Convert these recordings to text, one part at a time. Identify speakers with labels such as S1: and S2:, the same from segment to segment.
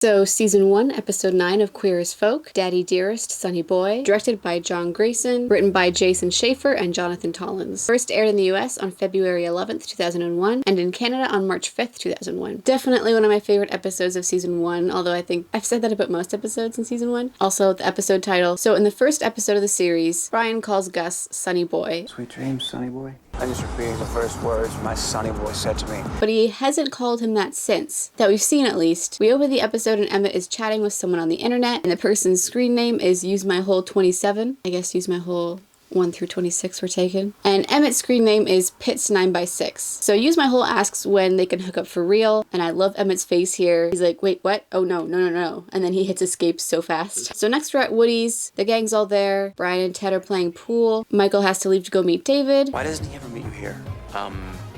S1: So, Season 1, Episode 9 of Queer as Folk, Daddy Dearest, Sonny Boy, directed by John Grayson, written by Jason Schaefer and Jonathan Tollins. First aired in the US on February 11th, 2001, and in Canada on March 5th, 2001. Definitely one of my favorite episodes of Season 1, although I think I've said that about most episodes in Season 1. Also, the episode title. So, in the first episode of the series, Brian calls Gus Sonny Boy.
S2: Sweet dreams, Sonny Boy. I'm just repeating the first words my Sonny Boy said to me.
S1: But he hasn't called him that since, that we've seen at least. We open the episode and Emmett is chatting with someone on the internet, and the person's screen name is Use My Whole 27. I guess Use My Whole 1 through 26 were taken. And Emmett's screen name is Pitts 9x6. So Use My Whole asks when they can hook up for real, and I love Emmett's face here. He's like, wait, what? Oh no. And then he hits escape so fast. So next we're at Woody's. The gang's all there. Brian and Ted are playing pool. Michael has to leave to go meet David.
S2: Why doesn't he ever meet you here?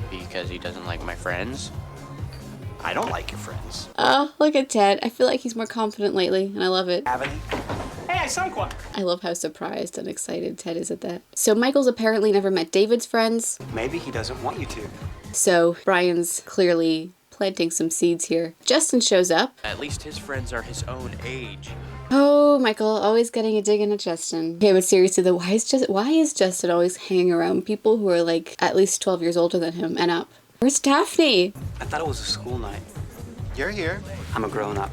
S3: Because he doesn't like my friends.
S2: I don't like your friends.
S1: Oh, look at Ted. I feel like he's more confident lately, and I love it.
S2: Have any? Hey, I sung one.
S1: I love how surprised and excited Ted is at that. So Michael's apparently never met David's friends.
S2: Maybe he doesn't want you to.
S1: So Brian's clearly planting some seeds here. Justin shows up.
S3: At least his friends are his own age.
S1: Oh, Michael, always getting a dig in at Justin. Okay, but seriously though, why is Justin always hanging around people who are like at least 12 years older than him and up? Where's Daphne?
S2: I thought it was a school night. You're here. I'm a grown up.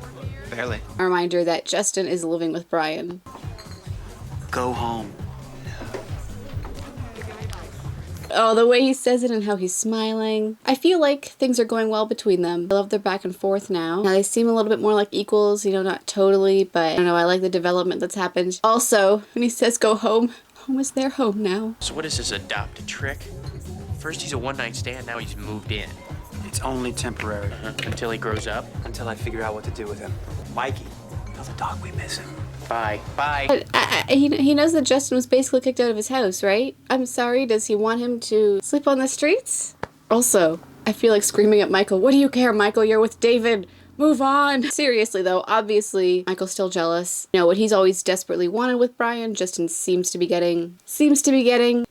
S2: Barely.
S1: A reminder that Justin is living with Brian.
S2: Go home.
S1: Oh, the way he says it and how he's smiling. I feel like things are going well between them. I love their back and forth now. Now they seem a little bit more like equals, you know, not totally, but I don't know, I like the development that's happened. Also, when he says go home, home is their home now.
S3: So what is this adopted trick? First he's a one-night stand, now he's moved in.
S2: It's only temporary.
S3: Until he grows up.
S2: Until I figure out what to do with him. Mikey, tell the dog we miss him.
S3: Bye.
S1: But he knows that Justin was basically kicked out of his house, right? I'm sorry, does he want him to sleep on the streets? Also, I feel like screaming at Michael, what do you care, Michael? You're with David. Move on. Seriously though, obviously Michael's still jealous. You know, what he's always desperately wanted with Brian, Justin seems to be getting.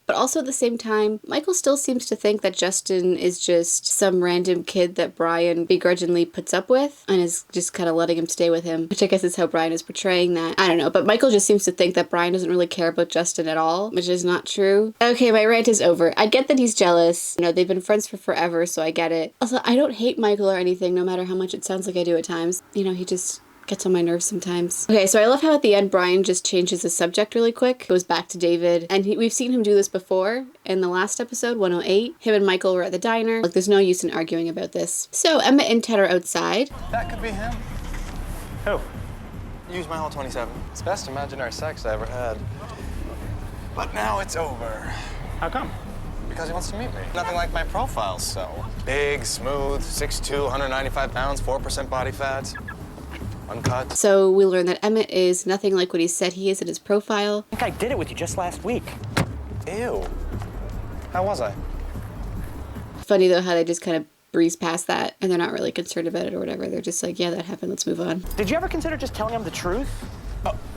S1: But also at the same time, Michael still seems to think that Justin is just some random kid that Brian begrudgingly puts up with and is just kind of letting him stay with him, which I guess is how Brian is portraying that. I don't know, but Michael just seems to think that Brian doesn't really care about Justin at all, which is not true. Okay, my rant is over. I get that he's jealous. You know, they've been friends for forever, so I get it. Also, I don't hate Michael or anything, no matter how much it sounds like I do at times. You know, he just gets on my nerves sometimes. Okay, so I love how at the end Brian just changes the subject really quick, goes back to David, and we've seen him do this before in the last episode, 108. Him and Michael were at the diner. Like, there's no use in arguing about this. So Emmett and Ted are outside.
S4: That could be him.
S2: Who?
S4: Use my whole 27. It's the best imaginary sex I ever had. But now it's over.
S2: How come?
S4: Because he wants to meet me. Nothing like my profile, so. Big, smooth, 6'2", 195 pounds, 4% body fat. Uncut.
S1: So we learn that Emmett is nothing like what he said he is in his profile.
S5: I think I did it with you just last week.
S4: Ew. How was I?
S1: Funny though how they just kind of breeze past that and they're not really concerned about it or whatever. They're just like, yeah, that happened, let's move on.
S5: Did you ever consider just telling him the truth?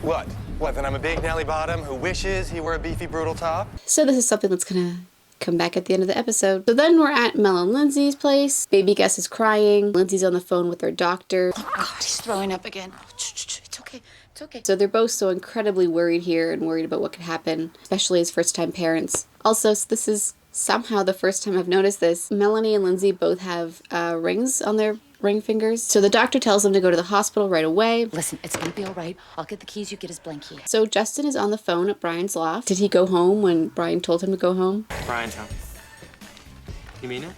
S4: What? What, then I'm a big Nelly bottom who wishes he were a beefy, brutal top?
S1: So this is something that's gonna come back at the end of the episode. So then we're at Mel and Lindsay's place. Baby Gus is crying. Lindsay's on the phone with her doctor. Oh God, he's throwing up again. Oh, it's okay. It's okay. So they're both so incredibly worried here and worried about what could happen, especially as first-time parents. Also, so this is somehow the first time I've noticed this. Melanie and Lindsay both have rings on their ring fingers. So the doctor tells them to go to the hospital right away.
S6: Listen, it's gonna be all right. I'll get the keys, you get his blankie.
S1: So Justin is on the phone at Brian's loft. Did he go home when Brian told him to go home?
S7: Brian's home. You mean it?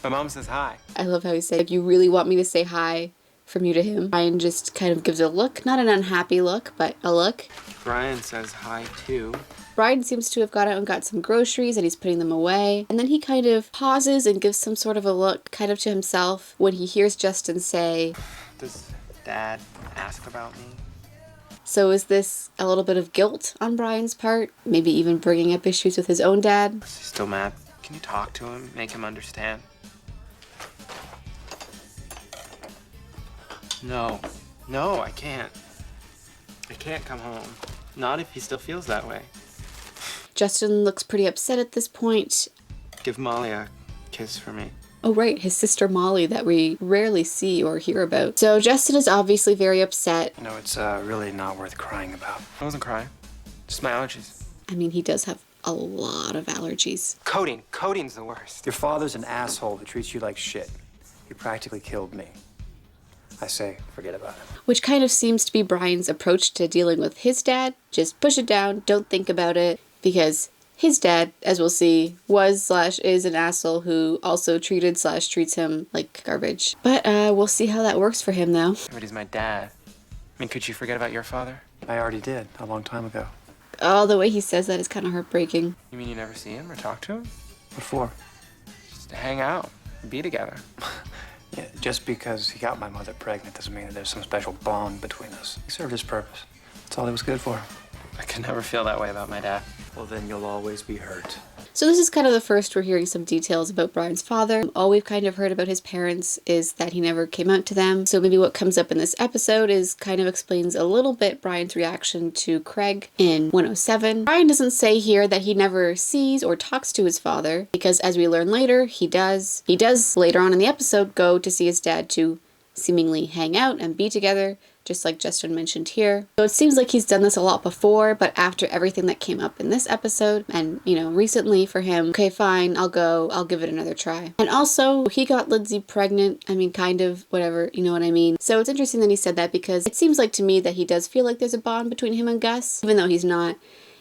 S7: My mom says hi.
S1: I love how he said, like, you really want me to say hi from you to him? Brian just kind of gives a look, not an unhappy look, but a look.
S7: Brian says hi too.
S1: Brian seems to have got out and got some groceries and he's putting them away. And then he kind of pauses and gives some sort of a look kind of to himself when he hears Justin say,
S7: Does Dad ask about me?
S1: so is this a little bit of guilt on Brian's part? Maybe even bringing up issues with his own dad?
S7: Is he still mad? Can you talk to him, make him understand? No, I can't. I can't come home. Not if he still feels that way.
S1: Justin looks pretty upset at this point.
S7: Give Molly a kiss for me.
S1: Oh right, his sister Molly that we rarely see or hear about. So Justin is obviously very upset.
S2: You know, it's really not worth crying about.
S3: I wasn't crying. Just my allergies.
S1: I mean, he does have a lot of allergies.
S7: Coding's the worst.
S2: Your father's an asshole who treats you like shit. He practically killed me. I say, forget about it.
S1: Which kind of seems to be Brian's approach to dealing with his dad. Just push it down, don't think about it, because his dad, as we'll see, was/is an asshole who also treats him like garbage. But we'll see how that works for him, though.
S3: But he's my dad. I mean, could you forget about your father?
S2: I already did, a long time ago.
S1: Oh, the way he says that is kind of heartbreaking.
S3: You mean you never see him or talk to him?
S2: What for?
S3: Just to hang out, and be together.
S2: Yeah, just because he got my mother pregnant doesn't mean that there's some special bond between us. He served his purpose. That's all he was good for.
S3: I could never feel that way about my dad.
S2: Well, then you'll always be hurt.
S1: So this is kind of the first we're hearing some details about Brian's father. All we've kind of heard about his parents is that he never came out to them. So maybe what comes up in this episode is kind of explains a little bit Brian's reaction to Craig in 107. Brian doesn't say here that he never sees or talks to his father, because as we learn later, he does. He does later on in the episode go to see his dad to seemingly hang out and be together, just like Justin mentioned here. So it seems like he's done this a lot before, but after everything that came up in this episode and, you know, recently for him, okay, fine, I'll go, I'll give it another try. And also, he got Lindsay pregnant. I mean, kind of, whatever, you know what I mean? So it's interesting that he said that, because it seems like to me that he does feel like there's a bond between him and Gus, even though he's not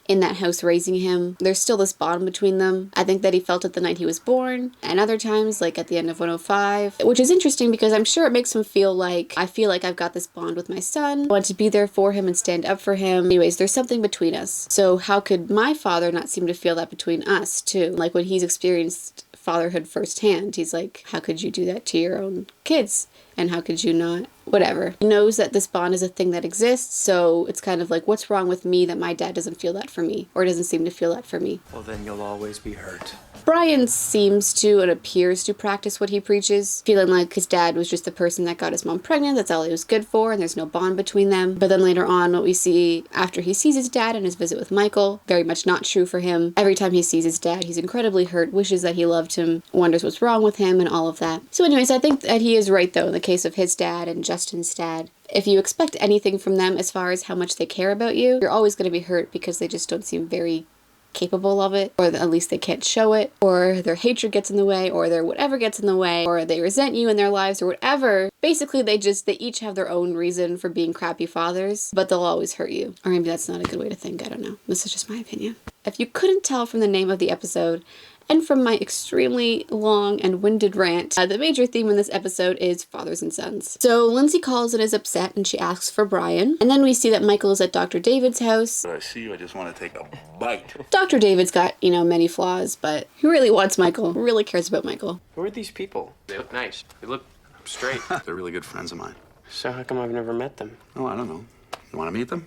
S1: in that house raising him. There's still this bond between them. I think that he felt it the night he was born, and other times, like at the end of 105, which is interesting because I'm sure it makes him feel like, I feel like I've got this bond with my son. I want to be there for him and stand up for him. Anyways, there's something between us. So how could my father not seem to feel that between us too? Like when he's experienced fatherhood firsthand, he's like, how could you do that to your own kids? And how could you not? Whatever. He knows that this bond is a thing that exists, so it's kind of like, what's wrong with me that my dad doesn't feel that for me, or doesn't seem to feel that for me?
S2: Well, then you'll always be hurt.
S1: Brian seems to and appears to practice what he preaches, feeling like his dad was just the person that got his mom pregnant, that's all he was good for, and there's no bond between them. But then later on, what we see after he sees his dad and his visit with Michael, very much not true for him. Every time he sees his dad, he's incredibly hurt, wishes that he loved him, wonders what's wrong with him, and all of that. So anyways, I think that he is right, though, in the case of his dad and Justin's dad. If you expect anything from them as far as how much they care about you, you're always going to be hurt because they just don't seem very capable of it, or at least they can't show it, or their hatred gets in the way, or their whatever gets in the way, or they resent you in their lives, or whatever. Basically, they each have their own reason for being crappy fathers, but they'll always hurt you. Or maybe that's not a good way to think, I don't know. This is just my opinion. If you couldn't tell from the name of the episode, and from my extremely long and winded rant, the major theme in this episode is fathers and sons. So Lindsay calls and is upset, and she asks for Brian. And then we see that Michael is at Dr. David's house.
S8: When I see you, I just want to take a bite.
S1: Dr. David's got, you know, many flaws, but he really wants Michael, really cares about Michael.
S3: Who are these people? They look nice. They look straight.
S8: They're really good friends of mine.
S3: So how come I've never met them?
S8: Oh, I don't know. You want to meet them?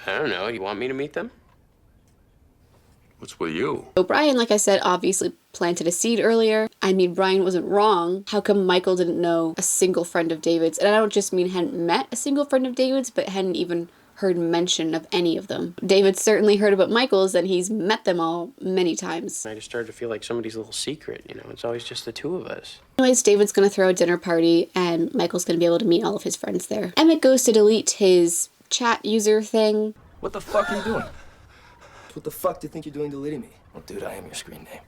S3: I don't know. You want me to meet them?
S8: What's with you?
S1: So Brian, like I said, obviously planted a seed earlier. I mean, Brian wasn't wrong. How come Michael didn't know a single friend of David's? And I don't just mean hadn't met a single friend of David's, but hadn't even heard mention of any of them. David certainly heard about Michael's, and he's met them all many times.
S3: I just started to feel like somebody's little secret, you know? It's always just the two of us.
S1: Anyways, David's gonna throw a dinner party, and Michael's gonna be able to meet all of his friends there. Emmett goes to delete his chat user thing.
S9: What the fuck are you doing? What the fuck do you think you're doing deleting me? Well, dude, I am your screen name.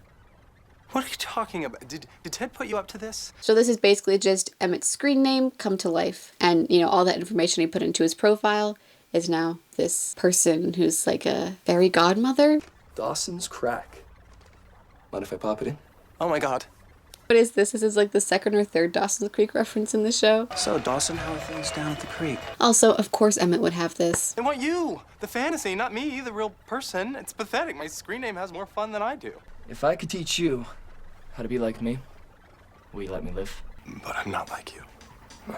S7: What are you talking about? Did Ted put you up to this?
S1: So this is basically just Emmett's screen name come to life. And, you know, all that information he put into his profile is now this person who's like a fairy godmother.
S9: Dawson's Crack. Mind if I pop it in?
S7: Oh my god.
S1: What is this? This is like the second or third Dawson's Creek reference in the show.
S2: So, Dawson, how are things down at the creek?
S1: Also, of course Emmett would have this.
S7: They want you, the fantasy, not me, the real person. It's pathetic. My screen name has more fun than I do.
S9: If I could teach you how to be like me, will you let me live?
S7: But I'm not like you.
S9: Huh.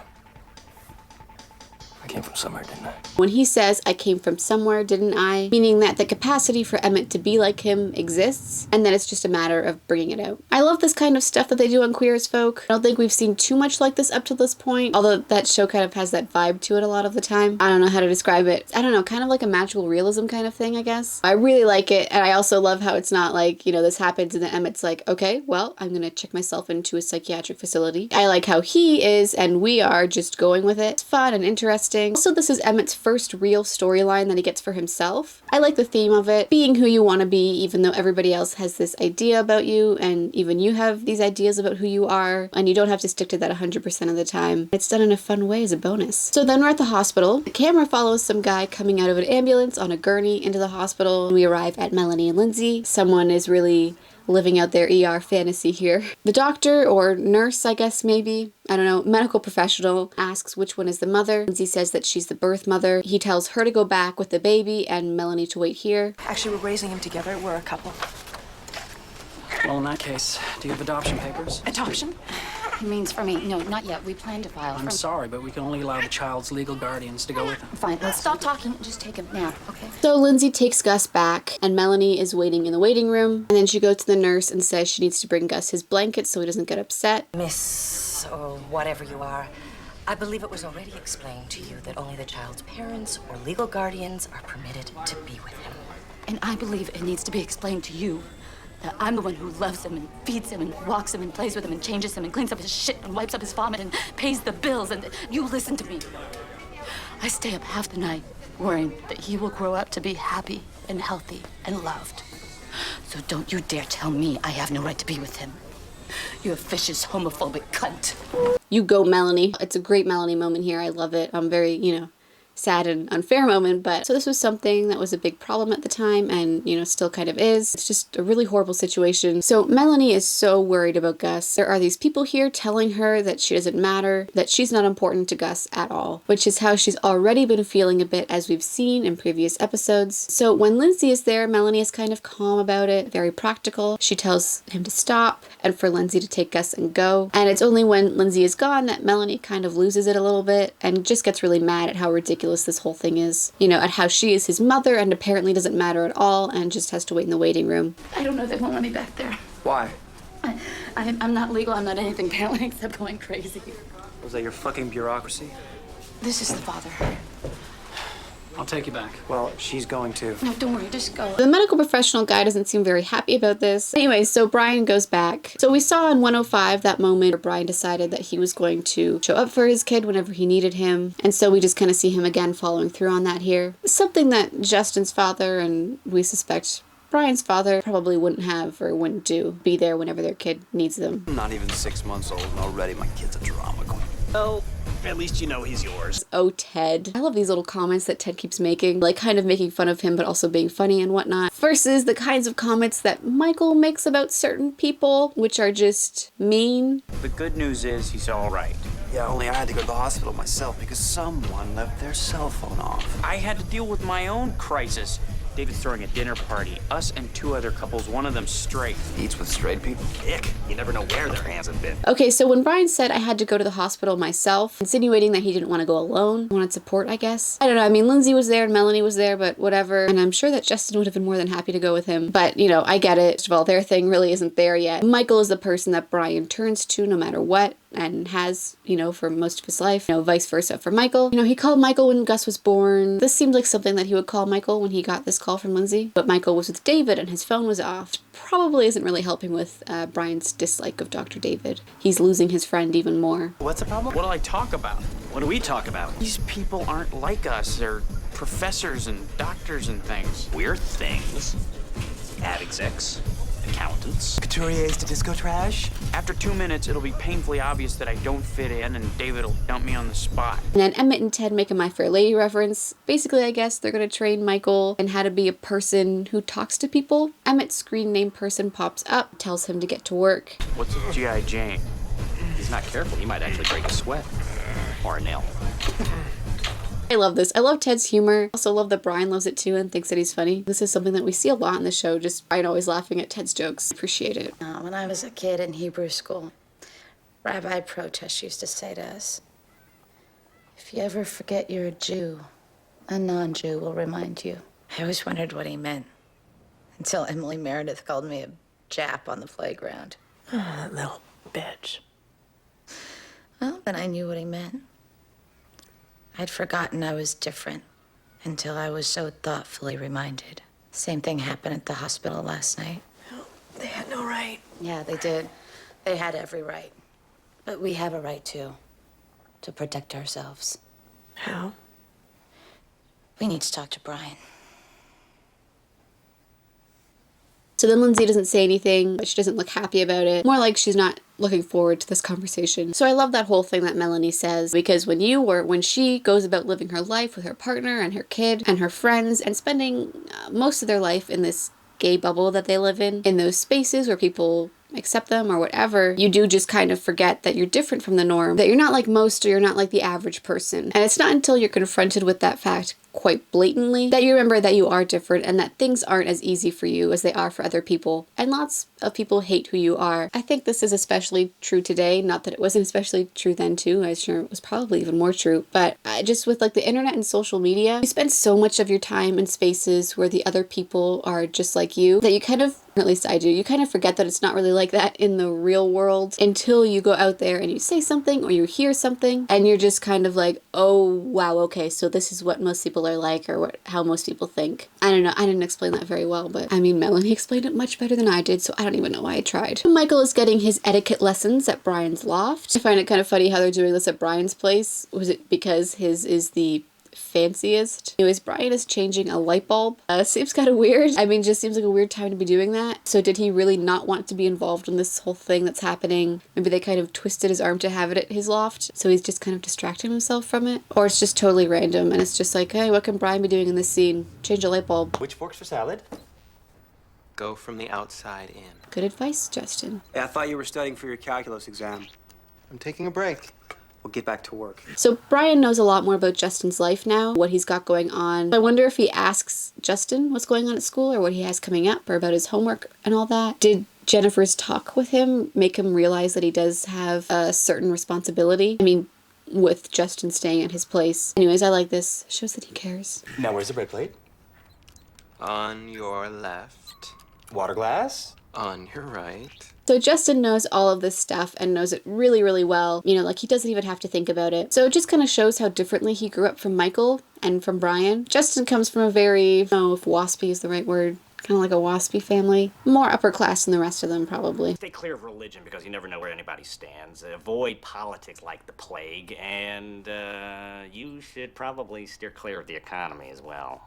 S9: I came from somewhere, didn't I?
S1: When he says, I came from somewhere, didn't I? Meaning that the capacity for Emmett to be like him exists, and that it's just a matter of bringing it out. I love this kind of stuff that they do on Queer as Folk. I don't think we've seen too much like this up to this point, although that show kind of has that vibe to it a lot of the time. I don't know how to describe it. I don't know, kind of like a magical realism kind of thing, I guess. I really like it, and I also love how it's not like, you know, this happens and then Emmett's like, okay, well, I'm gonna check myself into a psychiatric facility. I like how he is, and we are just going with it. It's fun and interesting. Also, this is Emmett's first real storyline that he gets for himself. I like the theme of it, being who you want to be, even though everybody else has this idea about you, and even you have these ideas about who you are, and you don't have to stick to that 100% of the time. It's done in a fun way as a bonus. So then we're at the hospital. The camera follows some guy coming out of an ambulance on a gurney into the hospital. We arrive at Melanie and Lindsay. Someone is really living out their ER fantasy here. The doctor, or nurse, I guess maybe, I don't know, medical professional, asks which one is the mother. Lindsay says that she's the birth mother. He tells her to go back with the baby and Melanie to wait here.
S10: Actually, we're raising him together. We're a couple.
S11: Well, in that case, do you have adoption papers?
S10: Adoption?
S6: He means for me. No, not yet. We plan to file.
S11: I'm sorry, but we can only allow the child's legal guardians to go with him.
S6: Fine, let's stop talking and just take him now, okay?
S1: So Lindsay takes Gus back, and Melanie is waiting in the waiting room. And then she goes to the nurse and says she needs to bring Gus his blanket so he doesn't get upset.
S10: Miss, or whatever you are, I believe it was already explained to you that only the child's parents or legal guardians are permitted to be with him.
S6: And I believe it needs to be explained to you that I'm the one who loves him and feeds him and walks him and plays with him and changes him and cleans up his shit and wipes up his vomit and pays the bills, and you listen to me. I stay up half the night worrying that he will grow up to be happy and healthy and loved. So don't you dare tell me I have no right to be with him. You vicious homophobic cunt.
S1: You go, Melanie. It's a great Melanie moment here. I love it. I'm very, sad and unfair moment, but so this was something that was a big problem at the time and, still kind of is. It's just a really horrible situation. So Melanie is so worried about Gus. There are these people here telling her that she doesn't matter, that she's not important to Gus at all, which is how she's already been feeling a bit as we've seen in previous episodes. So when Lindsay is there, Melanie is kind of calm about it, very practical. She tells him to stop and for Lindsay to take Gus and go. And it's only when Lindsay is gone that Melanie kind of loses it a little bit and just gets really mad at how ridiculous this whole thing is, at how she is his mother and apparently doesn't matter at all and just has to wait in the waiting room.
S6: I don't know, they won't let me back there.
S2: Why?
S6: I'm not legal, I'm not anything apparently except going crazy.
S2: Was that your fucking bureaucracy?
S6: This is the father.
S11: I'll take you back.
S2: Well, she's going to.
S6: No, don't worry, just go.
S1: The medical professional guy doesn't seem very happy about this. Anyway, so Brian goes back. So we saw in 105 that moment where Brian decided that he was going to show up for his kid whenever he needed him. And so we just kind of see him again following through on that here. Something that Justin's father and we suspect Brian's father probably wouldn't have or wouldn't do. Be there whenever their kid needs them.
S12: I'm not even 6 months old and already my kid's a drama queen.
S5: Oh, at least you know he's yours.
S1: Oh, Ted. I love these little comments that Ted keeps making, like kind of making fun of him, but also being funny and whatnot, versus the kinds of comments that Michael makes about certain people, which are just mean.
S12: The good news is he's all right. Yeah, only I had to go to the hospital myself because someone left their cell phone off.
S3: I had to deal with my own crisis. David's throwing a dinner party. Us and 2 other couples, one of them straight.
S12: Eats with straight people.
S5: Ick. You never know where their hands have been.
S1: Okay, so when Brian said I had to go to the hospital myself, insinuating that he didn't want to go alone, wanted support, I guess. I don't know, I mean, Lindsay was there and Melanie was there, but whatever. And I'm sure that Justin would have been more than happy to go with him. But, I get it. First of all, their thing really isn't there yet. Michael is the person that Brian turns to no matter what, and has, for most of his life, vice versa for Michael. He called Michael when Gus was born. This seemed like something that he would call Michael when he got this call from Lindsay. But Michael was with David and his phone was off. Probably isn't really helping with Brian's dislike of Dr. David. He's losing his friend even more.
S5: What's the problem?
S3: What do I talk about?
S5: What do we talk about?
S3: These people aren't like us. They're professors and doctors and things.
S5: Weird things. Ad execs. Accountants. Couturiers to disco trash.
S3: After 2 minutes, it'll be painfully obvious that I don't fit in and David will dump me on the spot.
S1: And then Emmett and Ted make a My Fair Lady reference. Basically, I guess they're going to train Michael in how to be a person who talks to people. Emmett's screen name person pops up, tells him to get to work.
S3: What's a G.I. Jane?
S5: He's not careful. He might actually break a sweat. Or a nail.
S1: I love this. I love Ted's humor. Also love that Brian loves it too and thinks that he's funny. This is something that we see a lot in the show, just Brian always laughing at Ted's jokes. Appreciate it.
S6: When I was a kid in Hebrew school, Rabbi Protest used to say to us, If you ever forget you're a Jew, a non-Jew will remind you.
S10: I always wondered what he meant until Emily Meredith called me a Jap on the playground.
S6: Oh, that little bitch.
S10: Well, then I knew what he meant. I'd forgotten I was different until I was so thoughtfully reminded. Same thing happened at the hospital last night.
S6: They had no right.
S10: Yeah, they did. They had every right. But we have a right, too, to protect ourselves.
S6: How?
S10: We need to talk to Brian.
S1: So then Lindsay doesn't say anything, but she doesn't look happy about it. More like she's not looking forward to this conversation. So I love that whole thing that Melanie says, because when she goes about living her life with her partner and her kid and her friends and spending most of their life in this gay bubble that they live in those spaces where people accept them or whatever, you do just kind of forget that you're different from the norm, that you're not like most or you're not like the average person. And it's not until you're confronted with that fact quite blatantly that you remember that you are different and that things aren't as easy for you as they are for other people. And lots of people hate who you are. I think this is especially true today. Not that it wasn't especially true then too. I'm sure it was probably even more true. But just with like the internet and social media, you spend so much of your time in spaces where the other people are just like you that you kind of, at least I do, you kind of forget that it's not really like that in the real world until you go out there and you say something or you hear something and you're just kind of like, oh wow, okay, so this is what most people are like or how most people think. I don't know, I didn't explain that very well, but I mean, Melanie explained it much better than I did, so I don't even know why I tried. Michael is getting his etiquette lessons at Brian's loft. I find it kind of funny how they're doing this at Brian's place. Was it because his is the fanciest? Anyways, Brian is changing a light bulb. Seems kind of weird. I mean, just seems like a weird time to be doing that. So did he really not want to be involved in this whole thing that's happening? Maybe they kind of twisted his arm to have it at his loft, so he's just kind of distracting himself from it? Or it's just totally random and it's just like, hey, what can Brian be doing in this scene? Change a light bulb.
S7: Which forks for salad? Go from the outside in.
S1: Good advice, Justin.
S12: Hey, I thought you were studying for your calculus exam.
S7: I'm taking a break.
S12: We'll get back to work.
S1: So Brian knows a lot more about Justin's life now, what he's got going on. I wonder if he asks Justin what's going on at school or what he has coming up or about his homework and all that. Did Jennifer's talk with him make him realize that he does have a certain responsibility? I mean, with Justin staying at his place. Anyways, I like this. Shows that he cares.
S7: Now, where's the bread plate? On your left. Water glass? On your right.
S1: So Justin knows all of this stuff and knows it really, really well. You know, like he doesn't even have to think about it. So it just kind of shows how differently he grew up from Michael and from Brian. Justin comes from a very, I don't know if waspy is the right word, kind of like a waspy family. More upper class than the rest of them, probably.
S5: Stay clear of religion because you never know where anybody stands. Avoid politics like the plague, and you should probably steer clear of the economy as well.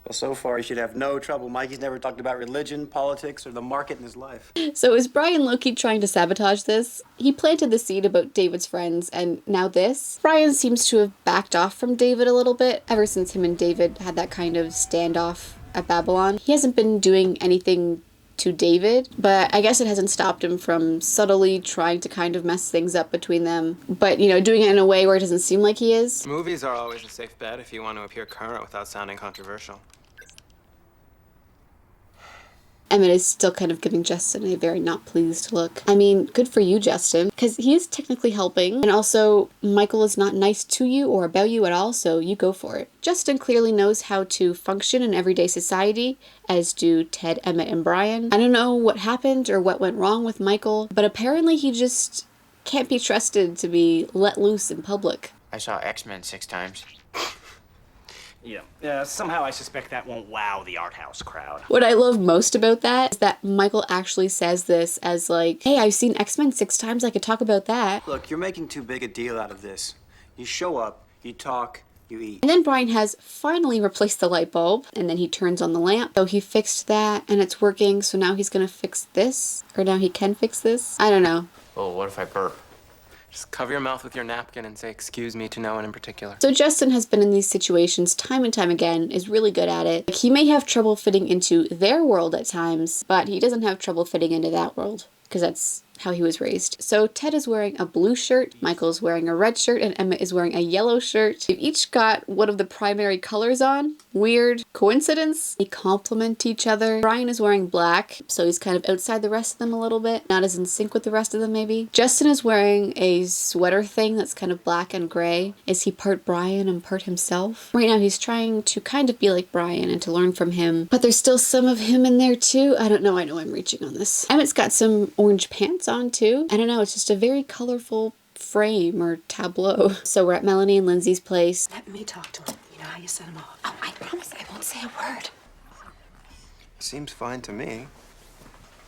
S12: Well, so far, you should have no trouble. Mikey's never talked about religion, politics, or the market in his life.
S1: So is Brian low-key trying to sabotage this? He planted the seed about David's friends, and now this? Brian seems to have backed off from David a little bit, ever since him and David had that kind of standoff at Babylon. He hasn't been doing anything to David, but I guess it hasn't stopped him from subtly trying to kind of mess things up between them, but, you know, doing it in a way where it doesn't seem like he is.
S7: Movies are always a safe bet if you want to appear current without sounding controversial.
S1: I mean, it's still kind of giving Justin a very not pleased look. I mean, good for you, Justin, because he is technically helping, and also Michael is not nice to you or about you at all, so you go for it. Justin clearly knows how to function in everyday society, as do Ted, Emmett, and Brian. I don't know what happened or what went wrong with Michael, but apparently he just can't be trusted to be let loose in public.
S3: I saw X-Men 6 times. Yeah, somehow I suspect that won't wow the art house crowd.
S1: What I love most about that is that Michael actually says this as like, hey, I've seen X-Men 6 times, I could talk about that.
S12: Look, you're making too big a deal out of this. You show up, you talk, you eat.
S1: And then Brian has finally replaced the light bulb, and then he turns on the lamp. So he fixed that, and it's working, so now he's gonna fix this? Or now he can fix this? I don't know.
S3: Oh, what if I burp?
S7: Just cover your mouth with your napkin and say excuse me to no one in particular.
S1: So Justin has been in these situations time and time again, is really good at it. Like, he may have trouble fitting into their world at times, but he doesn't have trouble fitting into that world, because that's how he was raised. So Ted is wearing a blue shirt, Michael's wearing a red shirt, and Emmett is wearing a yellow shirt. They've each got one of the primary colors on. Weird coincidence. They complement each other. Brian is wearing black, so he's kind of outside the rest of them a little bit. Not as in sync with the rest of them, maybe. Justin is wearing a sweater thing that's kind of black and gray. Is he part Brian and part himself? Right now he's trying to kind of be like Brian and to learn from him, but there's still some of him in there too. I don't know. I know I'm reaching on this. Emmett's got some orange pants on too. I don't know. It's just a very colorful frame or tableau. So we're at Melanie and Lindsay's place.
S13: Let me talk to him. You know how you set him off.
S6: Oh, I promise I won't say a word.
S12: Seems fine to me.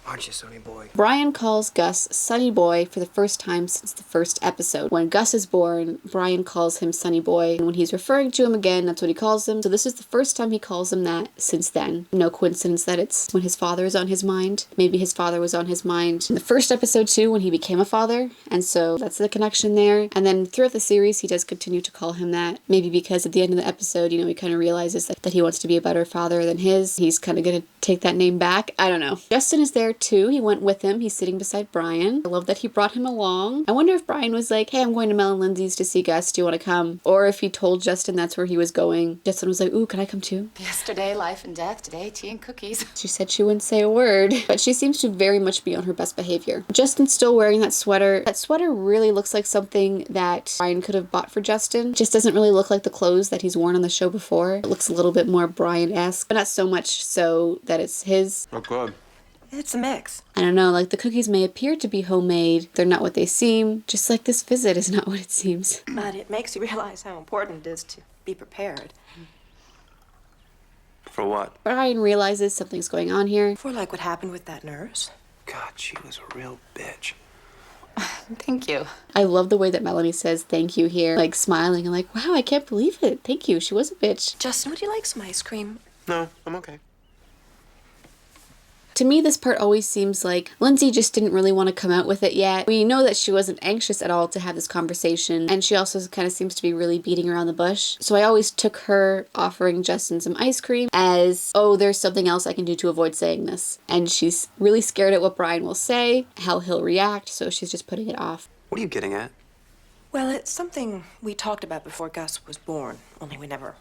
S12: Aren't you, Sonny Boy?
S1: Brian calls Gus Sonny Boy for the first time since the first episode. When Gus is born, Brian calls him Sonny Boy, and when he's referring to him again, that's what he calls him. So this is the first time he calls him that since then. No coincidence that it's when his father is on his mind. Maybe his father was on his mind in the first episode too, when he became a father, and so that's the connection there. And then throughout the series, he does continue to call him that. Maybe because at the end of the episode, he kind of realizes that he wants to be a better father than his. He's kind of going to take that name back. I don't know. Justin is there too. He went with him. He's sitting beside Brian. I love that he brought him along. I wonder if Brian was like, hey, I'm going to Mel and Lindsay's to see Gus. Do you want to come? Or if he told Justin that's where he was going. Justin was like, ooh, can I come too?
S6: Yesterday, life and death. Today, tea and cookies.
S1: She said she wouldn't say a word, but she seems to very much be on her best behavior. Justin's still wearing that sweater. That sweater really looks like something that Brian could have bought for Justin. Just doesn't really look like the clothes that he's worn on the show before. It looks a little bit more Brian-esque, but not so much so that it's his.
S12: Oh, good.
S13: It's a mix.
S1: I don't know, like the cookies may appear to be homemade. They're not what they seem, just like this visit is not what it seems.
S13: But it makes you realize how important it is to be prepared.
S12: For what?
S1: Brian realizes something's going on here.
S13: For like what happened with that nurse.
S12: God, she was a real bitch.
S6: Thank you.
S1: I love the way that Melanie says thank you here, like smiling and like, wow, I can't believe it. Thank you. She was a bitch.
S13: Justin, would you like some ice cream?
S12: No, I'm okay.
S1: To me, this part always seems like Lindsay just didn't really want to come out with it yet. We know that she wasn't anxious at all to have this conversation, and she also kind of seems to be really beating around the bush. So I always took her offering Justin some ice cream as, oh, there's something else I can do to avoid saying this. And she's really scared at what Brian will say, how he'll react, so she's just putting it off.
S12: What are you getting at?
S13: Well, it's something we talked about before Gus was born, only we never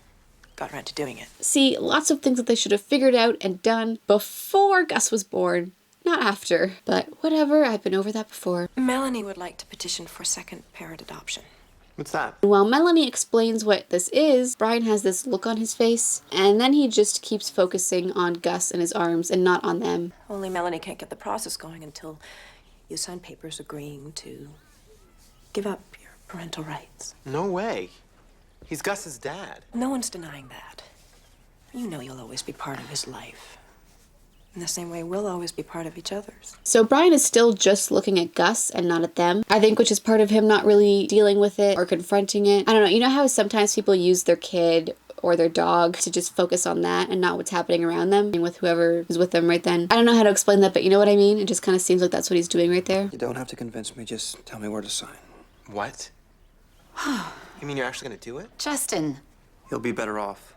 S13: got around to doing it.
S1: See, lots of things that they should have figured out and done before Gus was born, not after. But whatever, I've been over that before.
S13: Melanie would like to petition for second parent adoption.
S12: What's that?
S1: While Melanie explains what this is, Brian has this look on his face, and then he just keeps focusing on Gus and his arms and not on them.
S13: Only Melanie can't get the process going until you sign papers agreeing to give up your parental rights.
S4: No way. He's Gus's dad.
S13: No one's denying that. You know you'll always be part of his life. In the same way, we'll always be part of each other's.
S1: So Brian is still just looking at Gus and not at them. I think which is part of him not really dealing with it or confronting it. I don't know. You know how sometimes people use their kid or their dog to just focus on that and not what's happening around them and with whoever is with them right then. I don't know how to explain that, but you know what I mean? It just kind of seems like that's what he's doing right there.
S12: You don't have to convince me. Just tell me where to sign.
S4: What? You mean you're actually gonna do it?
S6: Justin,
S12: You'll be better off.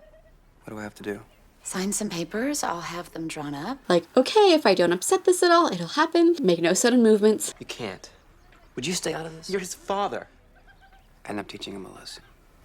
S12: What do I have to do?
S6: sign some papers. I'll have them drawn up.
S1: Like, okay, if I don't upset this at all, it'll happen. Make no sudden movements.
S4: You can't.
S12: Would you stay out of this?
S4: You're his father.
S12: And I'm teaching him a lesson.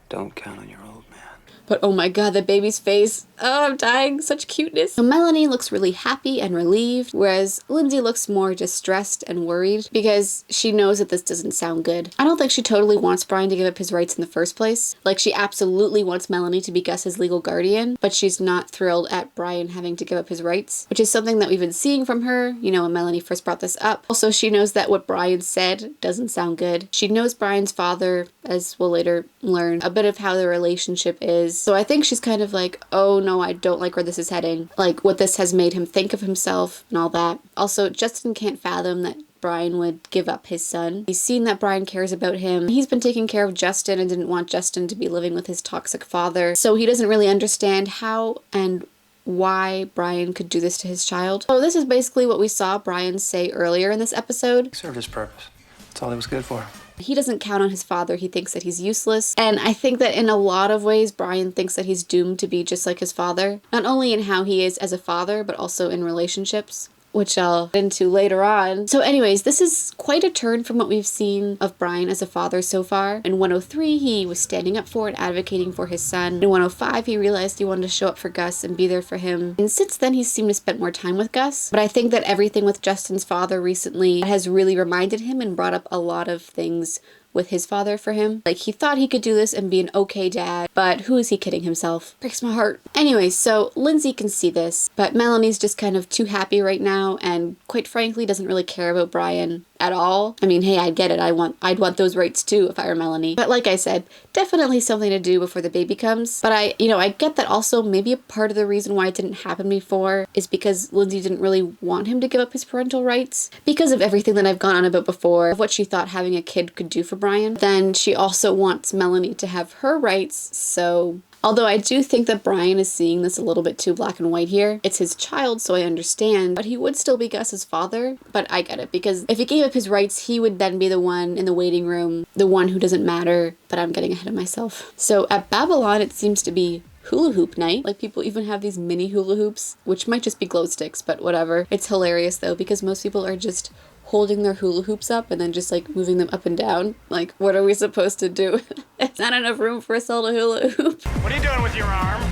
S12: Don't count on your old man.
S1: But oh my god, the baby's face. Oh, I'm dying. Such cuteness. So Melanie looks really happy and relieved, whereas Lindsay looks more distressed and worried because she knows that this doesn't sound good. I don't think she totally wants Brian to give up his rights in the first place. Like, she absolutely wants Melanie to be Gus's legal guardian, but she's not thrilled at Brian having to give up his rights, which is something that we've been seeing from her, you know, when Melanie first brought this up. Also, she knows that what Brian said doesn't sound good. She knows Brian's father, as we'll later learn, a bit of how their relationship is. So I think she's kind of like, oh no, I don't like where this is heading. Like, what this has made him think of himself and all that. Also, Justin can't fathom that Brian would give up his son. He's seen that Brian cares about him. He's been taking care of Justin and didn't want Justin to be living with his toxic father. So he doesn't really understand how and why Brian could do this to his child. So this is basically what we saw Brian say earlier in this episode.
S2: He served his purpose. That's all he was good for.
S1: He doesn't count on his father. He thinks that he's useless. And I think that in a lot of ways, Brian thinks that he's doomed to be just like his father. Not only in how he is as a father, but also in relationships. which I'll get into later on. So anyways, this is quite a turn from what we've seen of Brian as a father so far. In 103, he was standing up for and advocating for his son. In 105, he realized he wanted to show up for Gus and be there for him. And since then, he's seemed to spend more time with Gus. But I think that everything with Justin's father recently has really reminded him and brought up a lot of things with his father for him. Like, he thought he could do this and be an okay dad, but who is he kidding himself? Breaks my heart. Anyway, so Lindsay can see this, but Melanie's just kind of too happy right now and quite frankly doesn't really care about Brian at all. I mean, hey, I get it. I'd want those rights too if I were Melanie. But like I said, definitely something to do before the baby comes. But I get that also maybe a part of the reason why it didn't happen before is because Lindsay didn't really want him to give up his parental rights because of everything that I've gone on about before, of what she thought having a kid could do for Brian. Then she also wants Melanie to have her rights, so although I do think that Brian is seeing this a little bit too black and white here. It's his child, so I understand, but he would still be Gus's father. But I get it, because if he gave up his rights, he would then be the one in the waiting room, the one who doesn't matter, but I'm getting ahead of myself. So at Babylon, it seems to be hula hoop night. Like, people even have these mini hula hoops, which might just be glow sticks, but whatever. It's hilarious though, because most people are just holding their hula hoops up and then just like moving them up and down. Like, what are we supposed to do? It's not enough room for us all to hula hoop.
S4: What are you doing with your arm?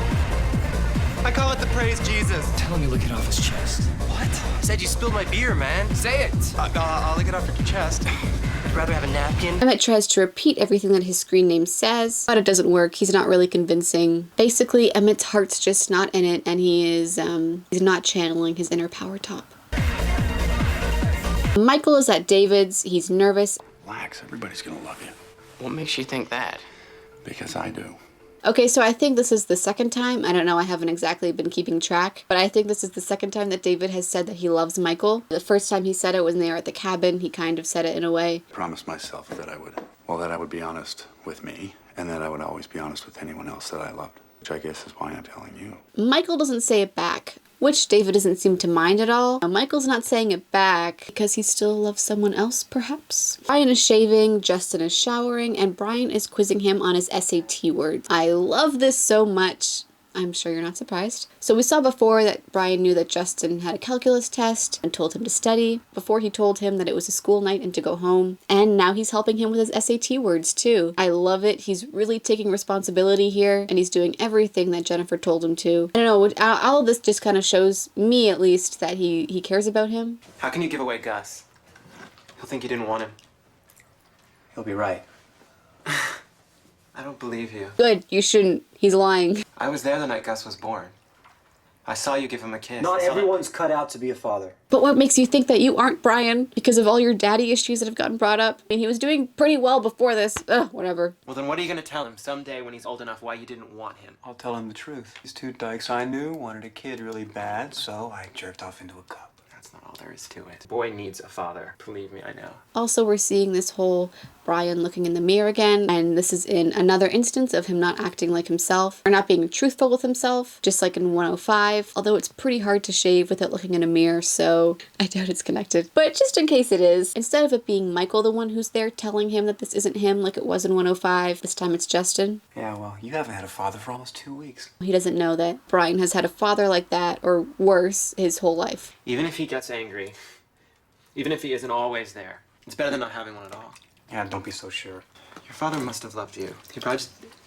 S4: I call it the praise Jesus.
S12: Tell him you lick it off his chest.
S4: What? I said you spilled my beer, man.
S12: Say it.
S4: I'll lick it off your chest. I'd rather have a napkin.
S1: Emmett tries to repeat everything that his screen name says, but it doesn't work. He's not really convincing. Basically, Emmett's heart's just not in it, and he's not channeling his inner power top. Michael is at David's. He's nervous.
S8: Relax, everybody's gonna love you.
S7: What makes you think that?
S8: Because I do.
S1: Okay, so I think this is the second time. I don't know, I haven't exactly been keeping track, but I think this is the second time that David has said that he loves Michael. The first time he said it was when they were at the cabin. He kind of said it in a way.
S8: I promised myself that I would be honest with me, and that I would always be honest with anyone else that I loved, which I guess is why I'm telling you.
S1: Michael doesn't say it back, which David doesn't seem to mind at all. Now, Michael's not saying it back because he still loves someone else, perhaps. Brian is shaving, Justin is showering, and Brian is quizzing him on his SAT words. I love this so much. I'm sure you're not surprised. So we saw before that Brian knew that Justin had a calculus test and told him to study. Before, he told him that it was a school night and to go home. And now he's helping him with his SAT words too. I love it. He's really taking responsibility here, and he's doing everything that Jennifer told him to. I don't know, all of this just kind of shows me, at least, that he cares about him.
S4: How can you give away Gus? He'll think you didn't want him.
S2: He'll be right.
S4: I don't believe you.
S1: Good, you shouldn't. He's lying.
S4: I was there the night Gus was born. I saw you give him a kiss.
S12: Not everyone's cut out to be a father.
S1: But what makes you think that you aren't Brian because of all your daddy issues that have gotten brought up? I mean, he was doing pretty well before this. Ugh, whatever.
S4: Well, then what are you going to tell him someday when he's old enough why you didn't want him?
S2: I'll tell him the truth. These two dykes I knew wanted a kid really bad, so I jerked off into a cup.
S4: That's not all there is to it. Boy needs a father. Believe me, I know.
S1: Also, we're seeing this whole Brian looking in the mirror again, and this is in another instance of him not acting like himself, or not being truthful with himself, just like in 105, although it's pretty hard to shave without looking in a mirror, so I doubt it's connected. But just in case it is, instead of it being Michael the one who's there telling him that this isn't him like it was in 105, this time it's Justin.
S2: Yeah, well, you haven't had a father for almost 2 weeks.
S1: He doesn't know that Brian has had a father like that, or worse, his whole life.
S4: Even if he gets angry, even if he isn't always there, it's better than not having one at all.
S2: Yeah, don't be so sure.
S4: Your father must have loved you.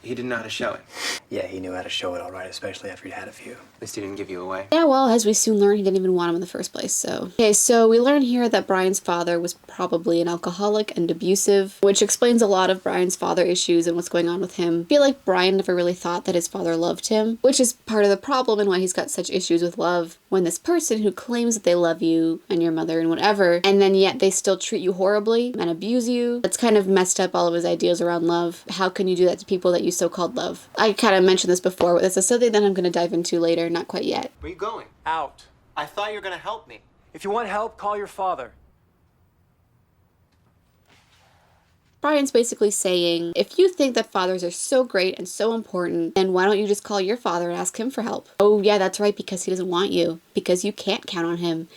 S4: He didn't know how to show it.
S2: Yeah, he knew how to show it all right, especially after he'd had a few.
S4: At least he didn't give you away.
S1: Yeah, well, as we soon learn, he didn't even want him in the first place, so. Okay, so we learn here that Brian's father was probably an alcoholic and abusive, which explains a lot of Brian's father issues and what's going on with him. I feel like Brian never really thought that his father loved him, which is part of the problem and why he's got such issues with love. When this person who claims that they love you and your mother and whatever, and then yet they still treat you horribly and abuse you, that's kind of messed up all of his ideas around love. How can you do that to people that you so-called love? I kind of mentioned this before, but this is something that I'm going to dive into later, not quite yet.
S4: Where are you going?
S12: Out.
S4: I thought you were going to help me.
S12: If you want help, call your father.
S1: Brian's basically saying, if you think that fathers are so great and so important, then why don't you just call your father and ask him for help? Oh yeah, that's right, because he doesn't want you, because you can't count on him,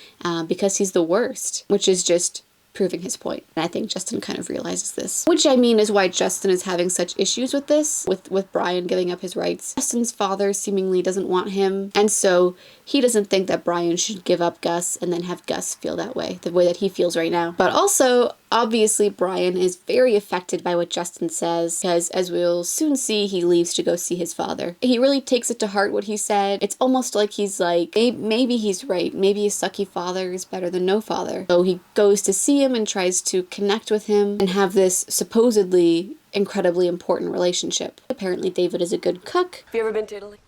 S1: because he's the worst, which is just proving his point. And I think Justin kind of realizes this. Which, I mean, is why Justin is having such issues with this, with Brian giving up his rights. Justin's father seemingly doesn't want him, and so he doesn't think that Brian should give up Gus and then have Gus feel that way, the way that he feels right now. But also, obviously, Brian is very affected by what Justin says, because as we'll soon see, he leaves to go see his father. He really takes it to heart what he said. It's almost like he's like, maybe he's right. Maybe a sucky father is better than no father. So he goes to see him and tries to connect with him and have this supposedly incredibly important relationship. Apparently David is a good cook.
S14: Have you ever been to Italy?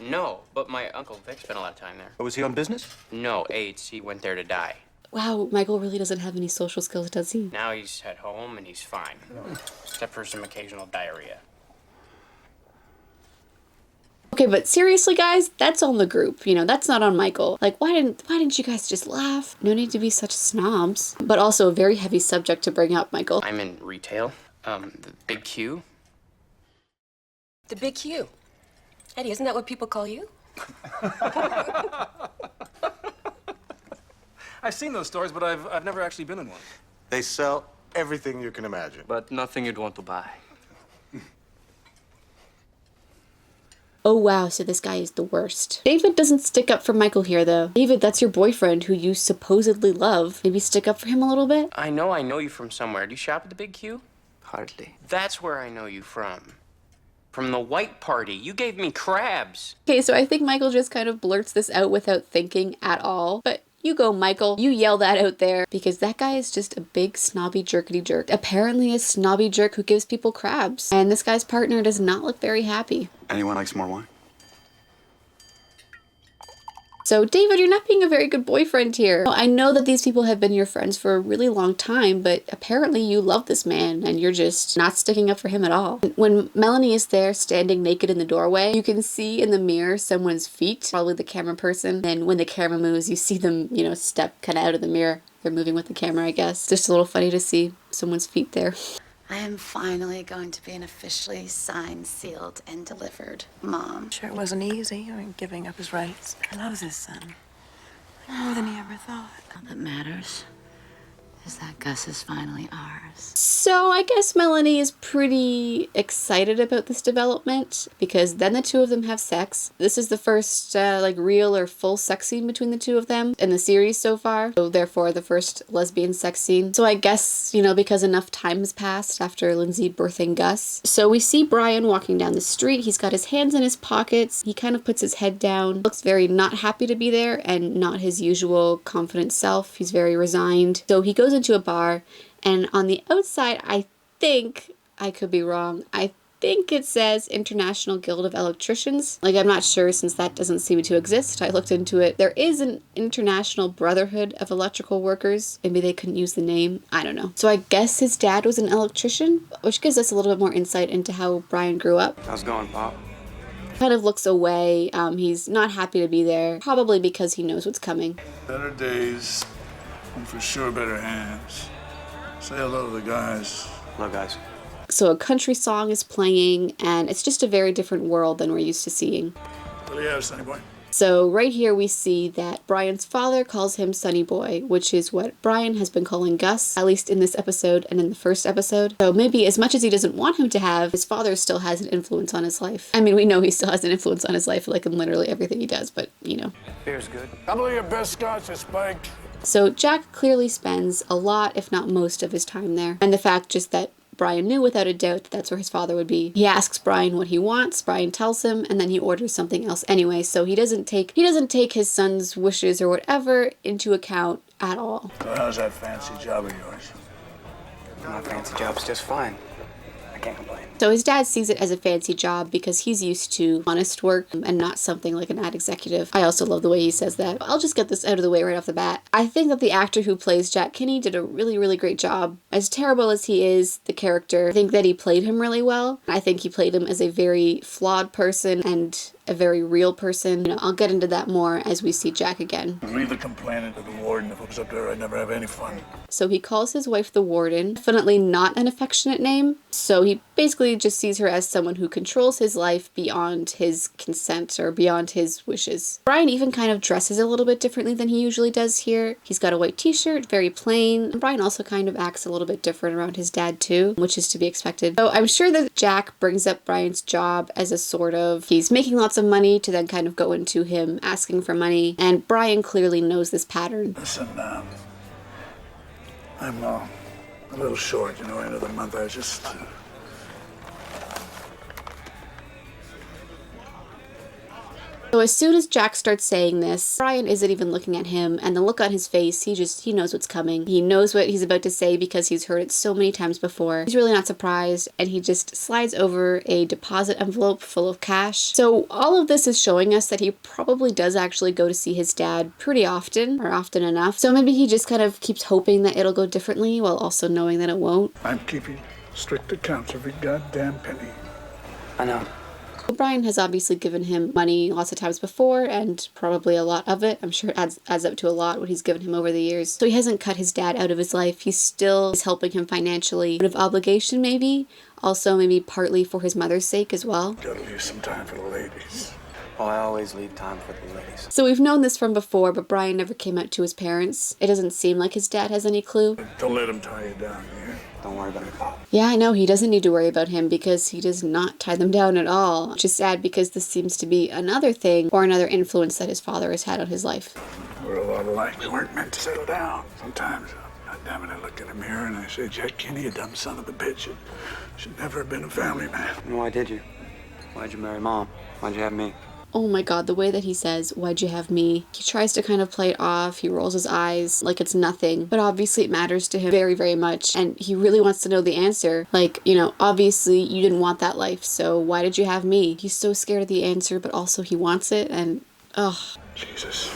S7: No, but my Uncle Vic spent a lot of time there.
S12: Oh, was he on business?
S7: No, AIDS. He went there to die.
S1: Wow, Michael really doesn't have any social skills, does he?
S7: Now he's at home and he's fine. Except for some occasional diarrhea.
S1: Okay, but seriously, guys, that's on the group. You know, that's not on Michael. Like, why didn't you guys just laugh? No need to be such snobs. But also a very heavy subject to bring up, Michael.
S7: I'm in retail. The Big Q.
S14: The Big Q. Eddie, isn't that what people call you?
S15: I've seen those stores, but I've never actually been in one.
S16: They sell everything you can imagine.
S2: But nothing you'd want to buy.
S1: Oh wow, so this guy is the worst. David doesn't stick up for Michael here though. David, that's your boyfriend who you supposedly love. Maybe stick up for him a little bit?
S7: I know you from somewhere. Do you shop at the Big Q?
S2: Hardly.
S7: That's where I know you from. From the white party. You gave me crabs.
S1: Okay, so I think Michael just kind of blurts this out without thinking at all. But you go, Michael. You yell that out there because that guy is just a big snobby jerkety jerk. Apparently a snobby jerk who gives people crabs. And this guy's partner does not look very happy.
S8: Anyone like some more wine?
S1: So, David, you're not being a very good boyfriend here. I know that these people have been your friends for a really long time, but apparently you love this man and you're just not sticking up for him at all. When Melanie is there standing naked in the doorway, you can see in the mirror someone's feet, probably the camera person. And when the camera moves, you see them, you know, step kind of out of the mirror. They're moving with the camera, I guess. Just a little funny to see someone's feet there.
S10: I am finally going to be an officially signed, sealed, and delivered mom.
S13: Sure, it wasn't easy. Giving up his rights. He loves his son more than he ever thought.
S10: All that matters is that Gus is finally ours.
S1: So I guess Melanie is pretty excited about this development because then the two of them have sex. This is the first like real or full sex scene between the two of them in the series so far. So therefore the first lesbian sex scene. So I guess, you know, because enough time has passed after Lindsay birthing Gus. So we see Brian walking down the street. He's got his hands in his pockets. He kind of puts his head down. Looks very not happy to be there and not his usual confident self. He's very resigned. So he goes into a bar, and on the outside, I think, I could be wrong, I think it says International Guild of Electricians. Like, I'm not sure since that doesn't seem to exist. I looked into it. There is an International Brotherhood of Electrical Workers. Maybe they couldn't use the name. I don't know. So I guess his dad was an electrician, which gives us a little bit more insight into how Brian grew up.
S2: How's it going, Pop?
S1: Kind of looks away. He's not happy to be there, probably because he knows what's coming.
S17: Better days, and for sure better hands. Say hello to the guys.
S2: Hello, guys.
S1: So a country song is playing, and it's just a very different world than we're used to seeing.
S17: What do you have, Sonny Boy?
S1: So right here we see that Brian's father calls him Sonny Boy, which is what Brian has been calling Gus, at least in this episode and in the first episode. So maybe as much as he doesn't want him to have, his father still has an influence on his life. I mean, we know he still has an influence on his life, like in literally everything he does, but you know.
S2: Beer's good.
S17: Couple of your best scotch is spiked.
S1: So Jack clearly spends a lot, if not most, of his time there. And the fact just that Brian knew without a doubt that that's where his father would be. He asks Brian what he wants, Brian tells him, and then he orders something else anyway, so he doesn't take his son's wishes or whatever into account at all.
S17: So how's that fancy job of yours?
S2: My fancy job's just fine. I can't complain.
S1: So his dad sees it as a fancy job because he's used to honest work and not something like an ad executive. I also love the way he says that. I'll just get this out of the way right off the bat. I think that the actor who plays Jack Kinney did a really, really great job. As terrible as he is, the character, I think that he played him really well. I think he played him as a very flawed person and a very real person. You know, I'll get into that more as we see Jack again.
S17: Leave the complaining to the warden. If it was up there, I'd never have any fun.
S1: So he calls his wife the warden. Definitely not an affectionate name. So he basically just sees her as someone who controls his life beyond his consent or beyond his wishes. Brian even kind of dresses a little bit differently than he usually does here. He's got a white t-shirt, very plain. And Brian also kind of acts a little bit different around his dad too, which is to be expected. So I'm sure that Jack brings up Brian's job as a sort of, he's making lots of money to then kind of go into him asking for money, and Brian clearly knows this pattern.
S17: Listen, I'm a little short, you know, end of the month. I just...
S1: So as soon as Jack starts saying this, Brian isn't even looking at him, and the look on his face, he knows what's coming. He knows what he's about to say because he's heard it so many times before. He's really not surprised, and he just slides over a deposit envelope full of cash. So all of this is showing us that he probably does actually go to see his dad pretty often, or often enough. So maybe he just kind of keeps hoping that it'll go differently while also knowing that it won't.
S17: I'm keeping strict accounts every goddamn penny.
S2: I know.
S1: Brian has obviously given him money lots of times before, and probably a lot of it. I'm sure it adds up to a lot what he's given him over the years. So he hasn't cut his dad out of his life. He still is helping him financially, out of obligation maybe. Also maybe partly for his mother's sake as well.
S17: Gotta leave some time for the ladies.
S2: Oh, I always leave time for the ladies.
S1: So we've known this from before, but Brian never came out to his parents. It doesn't seem like his dad has any clue.
S17: Don't let him tie you down here.
S2: Don't worry about it, Pop.
S1: Yeah, I know, he doesn't need to worry about him because he does not tie them down at all. Which is sad because this seems to be another thing or another influence that his father has had on his life.
S17: We're a lot alike. We weren't meant to settle down. Sometimes, goddammit, I look in the mirror and I say, Jack Kinney, you dumb son of a bitch. You should never have been a family man.
S2: And why did you? Why'd you marry Mom? Why'd you have me?
S1: Oh my god, the way that he says, "Why'd you have me?" He tries to kind of play it off, he rolls his eyes like it's nothing, but obviously it matters to him very, very much, and he really wants to know the answer. Like, you know, obviously you didn't want that life, so why did you have me? He's so scared of the answer, but also he wants it, and ugh.
S17: Jesus,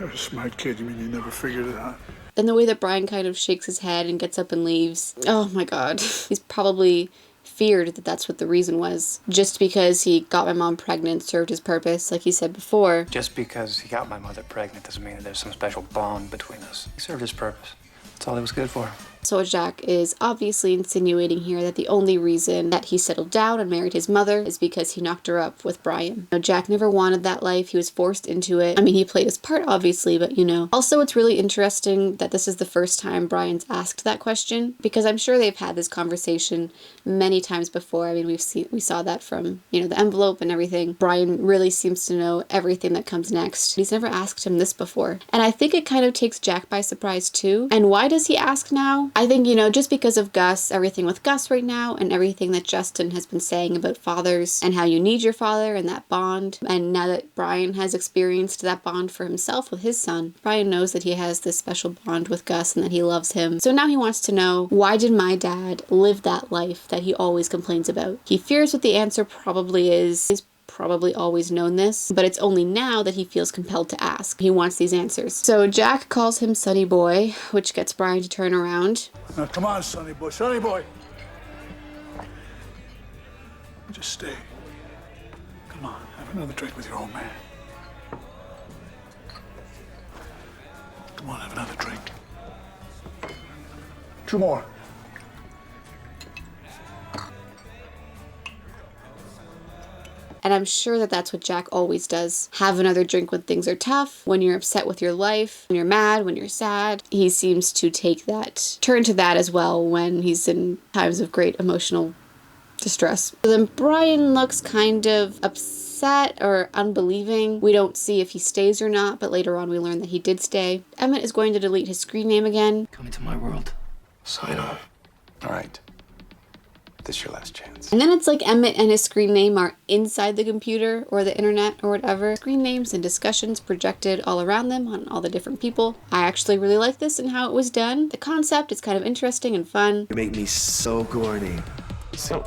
S17: you're a smart kid, you mean you never figured it out?
S1: Then the way that Brian kind of shakes his head and gets up and leaves, oh my god. He's probably feared that that's what the reason was. Just because he got my mom pregnant served his purpose, like he said before.
S2: Just because he got my mother pregnant doesn't mean that there's some special bond between us. He served his purpose. That's all he was good for.
S1: So Jack is obviously insinuating here that the only reason that he settled down and married his mother is because he knocked her up with Brian. Now, Jack never wanted that life. He was forced into it. I mean, he played his part, obviously, but you know. Also, it's really interesting that this is the first time Brian's asked that question, because I'm sure they've had this conversation many times before. I mean, we saw that from, you know, the envelope and everything. Brian really seems to know everything that comes next. He's never asked him this before. And I think it kind of takes Jack by surprise, too. And why does he ask now? I think, you know, just because of Gus, everything with Gus right now, and everything that Justin has been saying about fathers and how you need your father and that bond, and now that Brian has experienced that bond for himself with his son, Brian knows that he has this special bond with Gus and that he loves him. So now he wants to know, why did my dad live that life that he always complains about? He fears what the answer probably is. He's probably always known this, but it's only now that he feels compelled to ask. He wants these answers. So Jack calls him Sonny Boy, which gets Brian to turn around.
S17: Now, come on, Sonny Boy. Sonny Boy! Just stay. Come on, have another drink with your old man. Come on, have another drink. 2 more.
S1: And I'm sure that that's what Jack always does. Have another drink when things are tough, when you're upset with your life, when you're mad, when you're sad. He seems to turn to that as well when he's in times of great emotional distress. So then Brian looks kind of upset or unbelieving. We don't see if he stays or not, but later on we learn that he did stay. Emmett is going to delete his screen name again.
S12: Come into my world.
S2: Sign on. All right. This is your last chance.
S1: And then it's like Emmett and his screen name are inside the computer or the internet or whatever. Screen names and discussions projected all around them on all the different people. I actually really like this and how it was done. The concept is kind of interesting and fun.
S9: You make me so gorny.
S12: So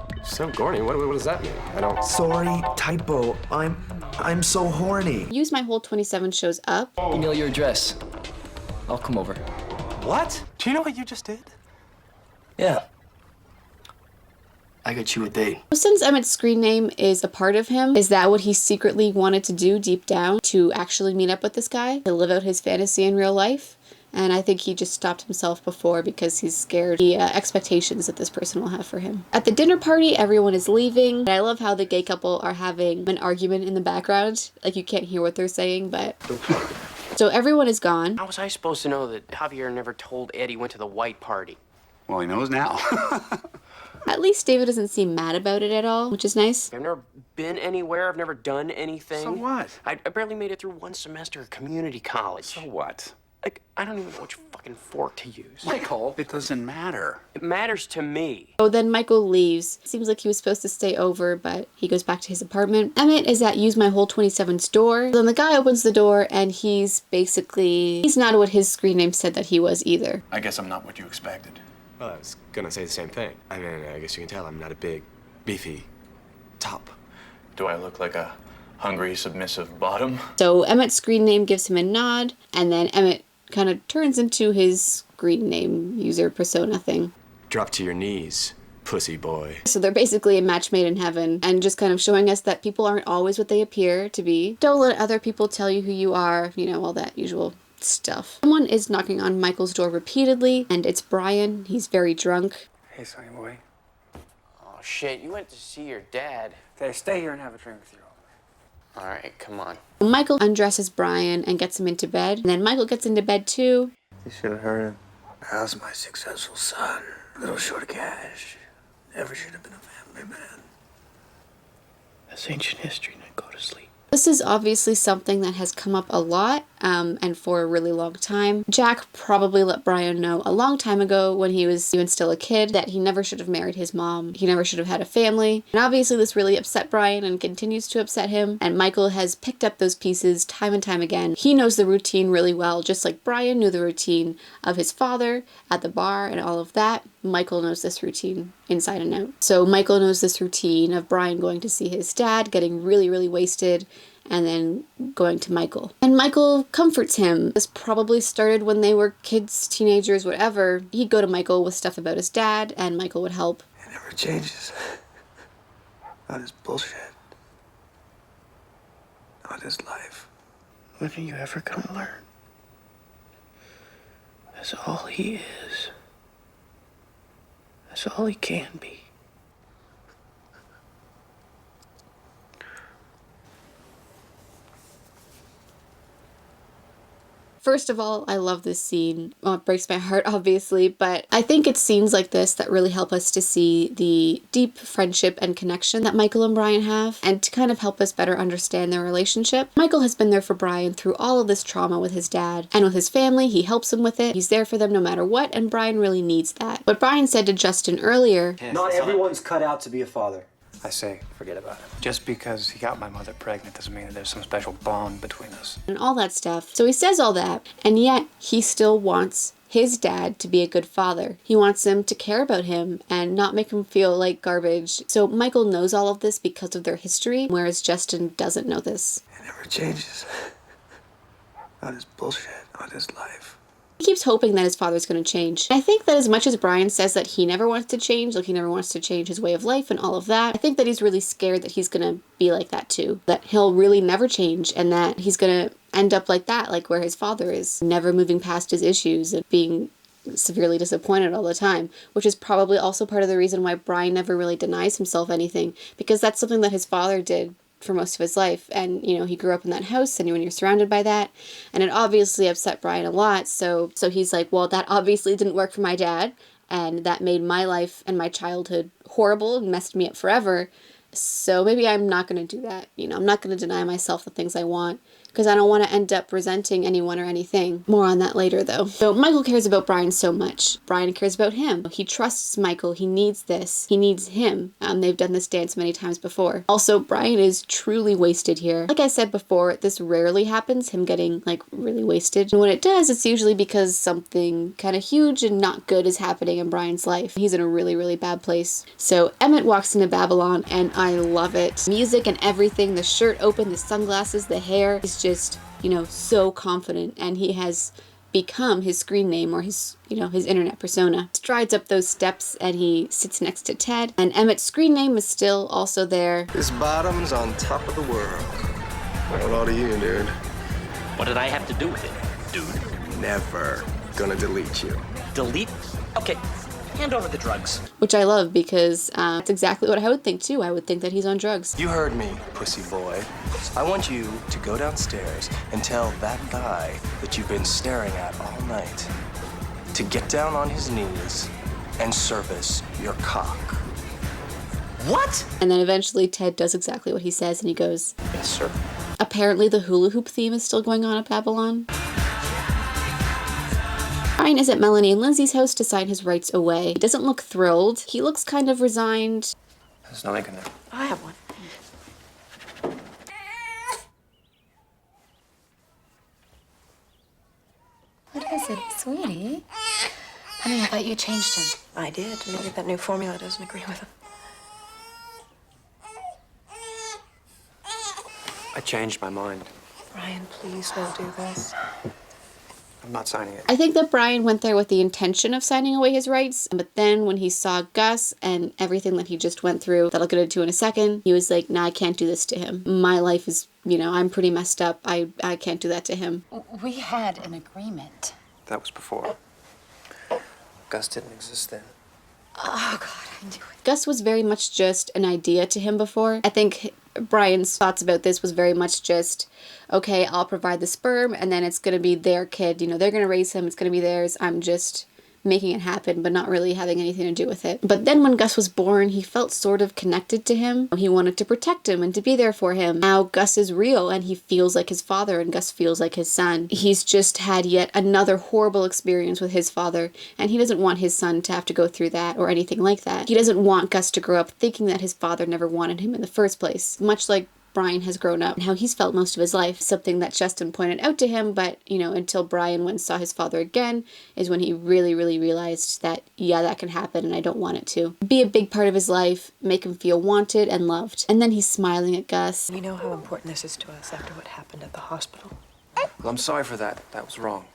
S12: gorny? What does that mean? I don't...
S9: Sorry, typo. I'm so horny.
S1: Use my whole 27 shows up.
S11: Email your address. I'll come over.
S12: What? Do you know what you just did?
S11: Yeah. I got you a date.
S1: Since Emmett's screen name is a part of him, is that what he secretly wanted to do deep down? To actually meet up with this guy? To live out his fantasy in real life? And I think he just stopped himself before because he's scared the expectations that this person will have for him. At the dinner party, everyone is leaving. And I love how the gay couple are having an argument in the background. Like, you can't hear what they're saying, but... So everyone is gone.
S18: How was I supposed to know that Javier never told Ed he went to the white party?
S8: Well, he knows now.
S1: At least David doesn't seem mad about it at all, which is nice.
S18: I've never been anywhere. I've never done anything.
S8: So what?
S18: I barely made it through one semester of community college.
S8: So what?
S18: Like, I don't even know which fucking fork to use.
S8: Michael, it doesn't matter.
S18: It matters to me.
S1: Oh, then Michael leaves. Seems like he was supposed to stay over, but he goes back to his apartment. Emmett is at Use My Whole 27's door. Then the guy opens the door, and he's not what his screen name said that he was either.
S8: I guess I'm not what you expected.
S19: Well, I was gonna say the same thing. I mean, I guess you can tell I'm not a big, beefy top.
S8: Do I look like a hungry, submissive bottom?
S1: So Emmett's screen name gives him a nod, and then Emmett kind of turns into his screen name user persona thing.
S19: Drop to your knees, pussy boy.
S1: So they're basically a match made in heaven, and just kind of showing us that people aren't always what they appear to be. Don't let other people tell you who you are, you know, all that usual stuff. Someone is knocking on Michael's door repeatedly, and it's Brian. He's very drunk.
S2: Hey, Sonny Boy.
S18: Oh, shit, you went to see your dad.
S2: Hey, stay here and have a drink with you.
S18: All right, come on.
S1: Michael undresses Brian and gets him into bed, and then Michael gets into bed too.
S2: You should have heard him. How's my successful son? A little short of cash. Never should have been a family man. That's ancient history. Now go to sleep.
S1: This is obviously something that has come up a lot, and for a really long time. Jack probably let Brian know a long time ago when he was even still a kid that he never should have married his mom. He never should have had a family. And obviously this really upset Brian and continues to upset him. And Michael has picked up those pieces time and time again. He knows the routine really well, just like Brian knew the routine of his father at the bar and all of that. Michael knows this routine inside and out. So Michael knows this routine of Brian going to see his dad, getting really, really wasted, and then going to Michael. And Michael comforts him. This probably started when they were kids, teenagers, whatever. He'd go to Michael with stuff about his dad, and Michael would help.
S2: It never changes. Not his bullshit. Not his life. When are you ever gonna learn? That's all he is. That's all he can be.
S1: First of all, I love this scene. Well, it breaks my heart, obviously, but I think it's scenes like this that really help us to see the deep friendship and connection that Michael and Brian have, and to kind of help us better understand their relationship. Michael has been there for Brian through all of this trauma with his dad, and with his family, he helps him with it. He's there for them no matter what, and Brian really needs that. What Brian said to Justin earlier...
S12: Not everyone's cut out to be a father.
S2: I say, forget about it. Just because he got my mother pregnant doesn't mean that there's some special bond between us.
S1: And all that stuff. So he says all that, and yet he still wants his dad to be a good father. He wants him to care about him and not make him feel like garbage. So Michael knows all of this because of their history, whereas Justin doesn't know this.
S2: It never changes. Not his bullshit, not his life.
S1: He keeps hoping that his father's going to change. I think that as much as Brian says that he never wants to change, like he never wants to change his way of life and all of that, I think that he's really scared that he's going to be like that too. That he'll really never change and that he's going to end up like that, like where his father is, never moving past his issues and being severely disappointed all the time, which is probably also part of the reason why Brian never really denies himself anything, because that's something that his father did for most of his life, and you know, he grew up in that house, and when you're surrounded by that, and it obviously upset Brian a lot, so he's like, well, that obviously didn't work for my dad, and that made my life and my childhood horrible and messed me up forever, so maybe I'm not going to do that, you know, I'm not going to deny myself the things I want, because I don't want to end up resenting anyone or anything. More on that later, though. So Michael cares about Brian so much. Brian cares about him. He trusts Michael. He needs this. He needs him. They've done this dance many times before. Also, Brian is truly wasted here. Like I said before, this rarely happens, him getting, like, really wasted. And when it does, it's usually because something kind of huge and not good is happening in Brian's life. He's in a really, really bad place. So Emmett walks into Babylon, and I love it. Music and everything, the shirt open, the sunglasses, the hair, is just, you know, so confident, and he has become his screen name or his, you know, his internet persona. Strides up those steps and he sits next to Ted, and Emmett's screen name is still also there.
S9: This bottom's on top of the world. Well, all to you, dude.
S5: What did I have to do with it, dude?
S9: Never.
S7: gonna delete you.
S5: Delete? Okay, hand over the drugs.
S1: Which I love because it's exactly what I would think too. I would think that he's on drugs.
S12: You heard me, pussy boy. I want you to go downstairs and tell that guy that you've been staring at all night to get down on his knees and service your cock.
S5: What?
S1: And then eventually Ted does exactly what he says and he goes,
S12: Yes, sir.
S1: apparently the hula hoop theme is still going on at Babylon. Brian is at Melanie and Lindsay's house to sign his rights away. He doesn't look thrilled. He looks kind of resigned.
S12: There's nothing in there.
S13: I have one.
S10: What is it, sweetie? Honey, I thought you changed him.
S13: I did. Maybe that new formula doesn't agree with him.
S12: I changed my mind.
S13: Brian, please don't do this.
S12: I'm not signing it.
S1: I think that Brian went there with the intention of signing away his rights, but then when he saw Gus and everything that he just went through, that I'll get into in a second, he was like, nah, I can't do this to him. My life is, I'm pretty messed up. I can't do that to him.
S10: We had an agreement.
S12: That was before. Gus didn't exist then.
S10: Oh, God, I knew it.
S1: Gus was very much just an idea to him before. I think Brian's thoughts about this was very much just, okay, I'll provide the sperm and then it's going to be their kid. They're going to raise him. It's going to be theirs. I'm just making it happen, but not really having anything to do with it. But then when Gus was born, he felt sort of connected to him. He wanted to protect him and to be there for him. Now Gus is real and he feels like his father and Gus feels like his son. He's just had yet another horrible experience with his father and he doesn't want his son to have to go through that or anything like that. He doesn't want Gus to grow up thinking that his father never wanted him in the first place. Much like Brian has grown up and how he's felt most of his life. Something that Justin pointed out to him, but, until Brian went and saw his father again is when he really, really realized that, yeah, that can happen and I don't want it to. Be a big part of his life, make him feel wanted and loved. And then he's smiling at Gus.
S13: We know how important this is to us after what happened at the hospital.
S12: Well, I'm sorry for that. That was wrong.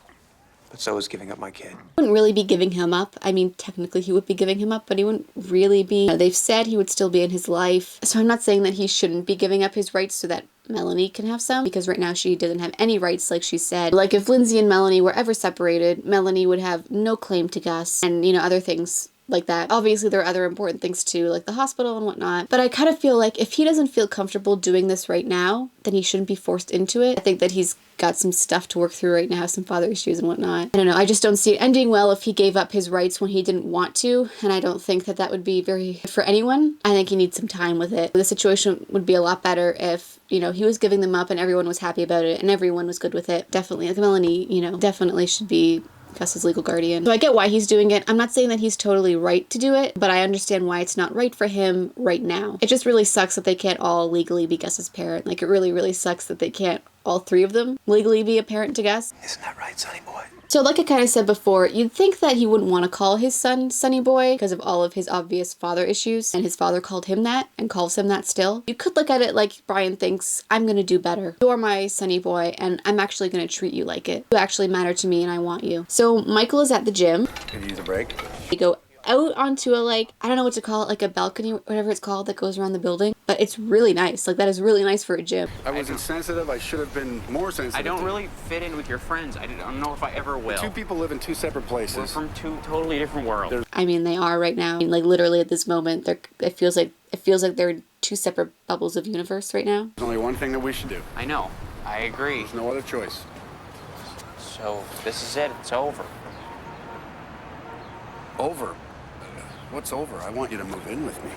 S12: But so is giving up my kid.
S1: Wouldn't really be giving him up. I mean, technically he would be giving him up, but he wouldn't really be. They've said he would still be in his life. So I'm not saying that he shouldn't be giving up his rights so that Melanie can have some, because right now she doesn't have any rights, like she said. Like if Lindsay and Melanie were ever separated, Melanie would have no claim to Gus and, other things like that. Obviously there are other important things too, like the hospital and whatnot. But I kind of feel like if he doesn't feel comfortable doing this right now, then he shouldn't be forced into it. I think that he's got some stuff to work through right now, some father issues and whatnot. I don't know, I just don't see it ending well if he gave up his rights when he didn't want to, and I don't think that that would be very good for anyone. I think he needs some time with it. The situation would be a lot better if, he was giving them up and everyone was happy about it and everyone was good with it. Definitely, like Melanie, definitely should be Gus's legal guardian. So I get why he's doing it. I'm not saying that he's totally right to do it, but I understand why it's not right for him right now. It just really sucks that they can't all legally be Gus's parent. Like, it really, really sucks that they can't, all three of them, legally be a parent to Gus.
S12: Isn't that right, Sonny Boy?
S1: So like I kind of said before, you'd think that he wouldn't want to call his son Sonny Boy because of all of his obvious father issues, and his father called him that and calls him that still. You could look at it like Brian thinks, I'm going to do better. You're my Sonny Boy, and I'm actually going to treat you like it. You actually matter to me, and I want you. So Michael is at the gym.
S8: Could you use a break?
S1: They go out onto a, I don't know what to call it, like a balcony, whatever it's called, that goes around the building. But it's really nice. Like, that is really nice for a gym.
S8: I was insensitive. I should have been more sensitive.
S3: I don't really fit in with your friends. I don't know if I ever will.
S8: Two people live in two separate places.
S3: We're from two totally different worlds.
S1: I mean, they are right now. I mean, like, literally at this moment, it feels like they're in two separate bubbles of universe right now.
S8: There's only one thing that we should do.
S3: I know. I agree.
S8: There's no other choice.
S3: So, this is it. It's over.
S8: Over? What's over? I want you to move in with me.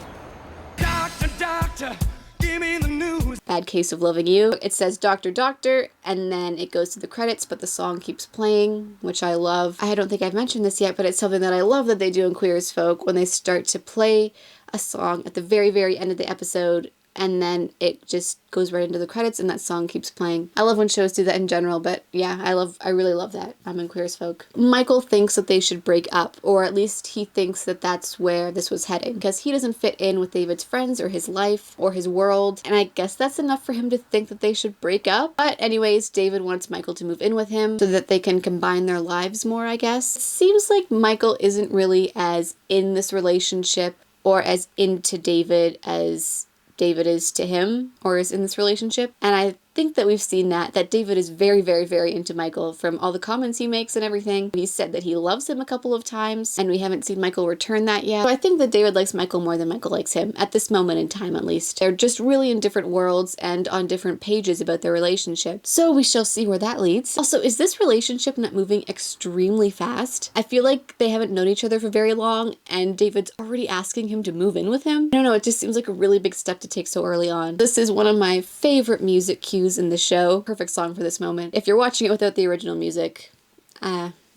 S20: Doctor, doctor, give me the news.
S1: Bad Case of Loving You. It says Doctor, Doctor, and then it goes to the credits, but the song keeps playing, which I love. I don't think I've mentioned this yet, but it's something that I love that they do in Queer as Folk when they start to play a song at the very, very end of the episode, and then it just goes right into the credits and that song keeps playing. I love when shows do that in general, but yeah, I really love that. I'm in Queer as Folk. Michael thinks that they should break up, or at least he thinks that that's where this was heading, because he doesn't fit in with David's friends or his life or his world, and I guess that's enough for him to think that they should break up. But anyways, David wants Michael to move in with him so that they can combine their lives more, I guess. It seems like Michael isn't really as in this relationship or as into David as David is to him, or is in this relationship, and I think that we've seen that David is very, very, very into Michael from all the comments he makes and everything. He said that he loves him a couple of times, and we haven't seen Michael return that yet. So I think that David likes Michael more than Michael likes him, at this moment in time at least. They're just really in different worlds and on different pages about their relationship. So we shall see where that leads. Also, is this relationship not moving extremely fast? I feel like they haven't known each other for very long, and David's already asking him to move in with him. I don't know, it just seems like a really big step to take so early on. This is one of my favorite music cues in the show. Perfect song for this moment. If you're watching it without the original music,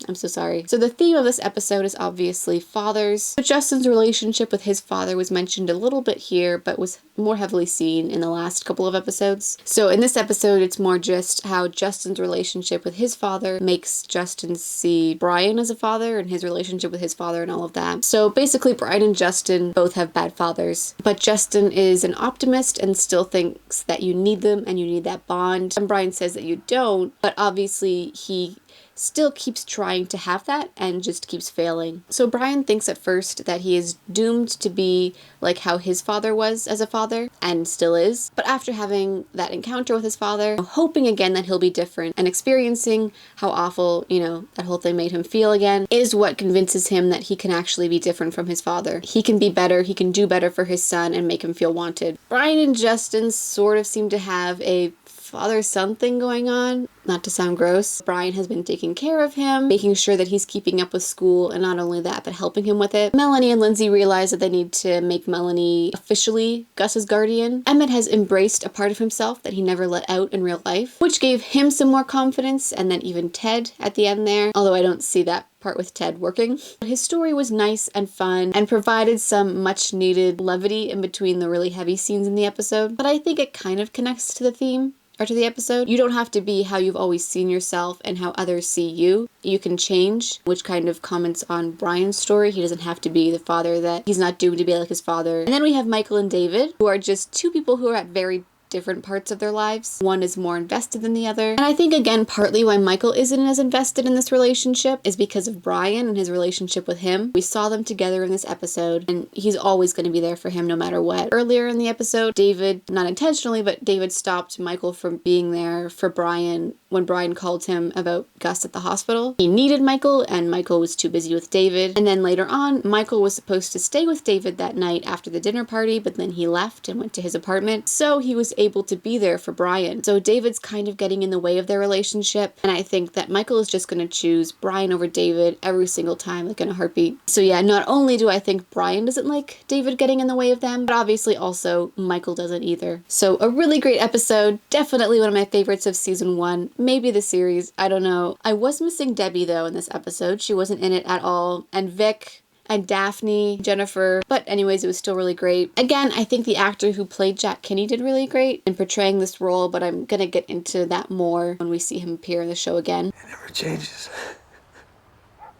S1: I'm so sorry. So the theme of this episode is obviously fathers. So Justin's relationship with his father was mentioned a little bit here, but was more heavily seen in the last couple of episodes. So in this episode, it's more just how Justin's relationship with his father makes Justin see Brian as a father and his relationship with his father and all of that. So basically, Brian and Justin both have bad fathers, but Justin is an optimist and still thinks that you need them and you need that bond. And Brian says that you don't, but obviously he still keeps trying to have that and just keeps failing. So Brian thinks at first that he is doomed to be like how his father was as a father, and still is. But after having that encounter with his father, hoping again that he'll be different and experiencing how awful, that whole thing made him feel again, is what convinces him that he can actually be different from his father. He can be better, he can do better for his son and make him feel wanted. Brian and Justin sort of seem to have a father-son thing going on. Not to sound gross. Brian has been taking care of him, making sure that he's keeping up with school, and not only that, but helping him with it. Melanie and Lindsay realize that they need to make Melanie officially Gus's guardian. Emmett has embraced a part of himself that he never let out in real life, which gave him some more confidence, and then even Ted at the end there, although I don't see that part with Ted working. His story was nice and fun and provided some much needed levity in between the really heavy scenes in the episode, but I think it kind of connects to the theme or to the episode. You don't have to be how you've always seen yourself and how others see you. You can change, which kind of comments on Brian's story. He doesn't have to be the father that he's not doomed to be like his father. And then we have Michael and David, who are just two people who are at very different parts of their lives. One is more invested than the other. And I think, again, partly why Michael isn't as invested in this relationship is because of Brian and his relationship with him. We saw them together in this episode, and he's always going to be there for him no matter what. Earlier in the episode, David, not intentionally, but David stopped Michael from being there for Brian when Brian called him about Gus at the hospital. He needed Michael, and Michael was too busy with David. And then later on, Michael was supposed to stay with David that night after the dinner party, but then he left and went to his apartment. So he was able to be there for Brian. So David's kind of getting in the way of their relationship, and I think that Michael is just going to choose Brian over David every single time, like in a heartbeat. So yeah, not only do I think Brian doesn't like David getting in the way of them, but obviously also Michael doesn't either. So a really great episode, definitely one of my favorites of season 1, maybe the series, I don't know. I was missing Debbie though in this episode. She wasn't in it at all, and Vic and Daphne, Jennifer, but anyways, it was still really great. Again, I think the actor who played Jack Kinney did really great in portraying this role, but I'm gonna get into that more when we see him appear in the show again.
S2: It never changes.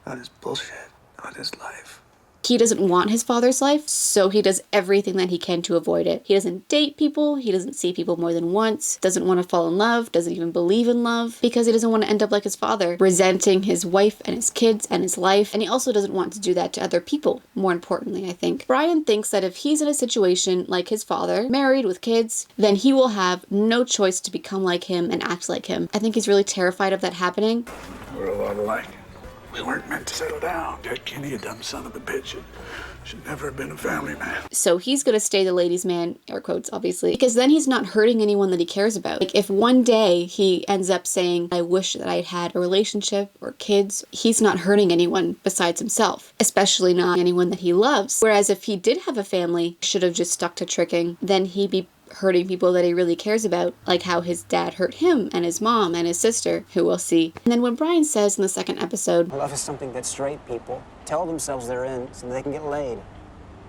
S2: Not his bullshit, not his life.
S1: He doesn't want his father's life, so he does everything that he can to avoid it. He doesn't date people, he doesn't see people more than once, doesn't want to fall in love, doesn't even believe in love, because he doesn't want to end up like his father, resenting his wife and his kids and his life, and he also doesn't want to do that to other people, more importantly, I think. Brian thinks that if he's in a situation like his father, married with kids, then he will have no choice to become like him and act like him. I think he's really terrified of that happening.
S17: We're a lot alike. We weren't meant to settle down. Jack Kinney, a dumb son of a bitch, should never have been a family man.
S1: So he's gonna stay the ladies' man, air quotes, obviously, because then he's not hurting anyone that he cares about. Like, if one day he ends up saying, I wish that I'd had a relationship or kids, he's not hurting anyone besides himself, especially not anyone that he loves. Whereas if he did have a family, should have just stuck to tricking, then he'd be hurting people that he really cares about, like how his dad hurt him and his mom and his sister, who we'll see. And then when Brian says in the second episode,
S21: love is something that straight people tell themselves they're in so they can get laid.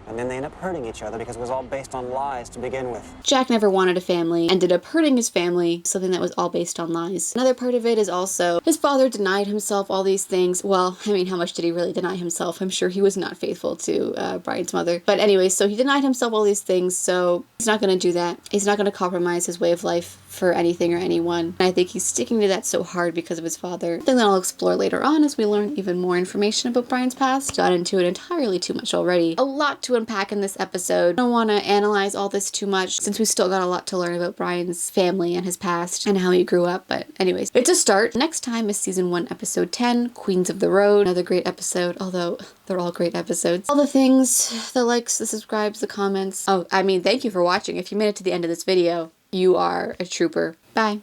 S21: And then they end up hurting each other because it was all based on lies to begin with.
S1: Jack never wanted a family, ended up hurting his family, something that was all based on lies. Another part of it is also his father denied himself all these things. Well, I mean, how much did he really deny himself? I'm sure he was not faithful to Brian's mother. But anyway, so he denied himself all these things, so he's not going to do that. He's not going to compromise his way of life for anything or anyone. And I think he's sticking to that so hard because of his father. Something that I'll explore later on as we learn even more information about Brian's past. Got into it entirely too much already. A lot to unpack in this episode. I don't want to analyze all this too much since we still got a lot to learn about Brian's family and his past and how he grew up. But anyways, it's a start. Next time is season 1, episode 10, Queens of the Road. Another great episode, although they're all great episodes. All the things, the likes, the subscribes, the comments. Oh, I mean, thank you for watching. If you made it to the end of this video, you are a trooper. Bye.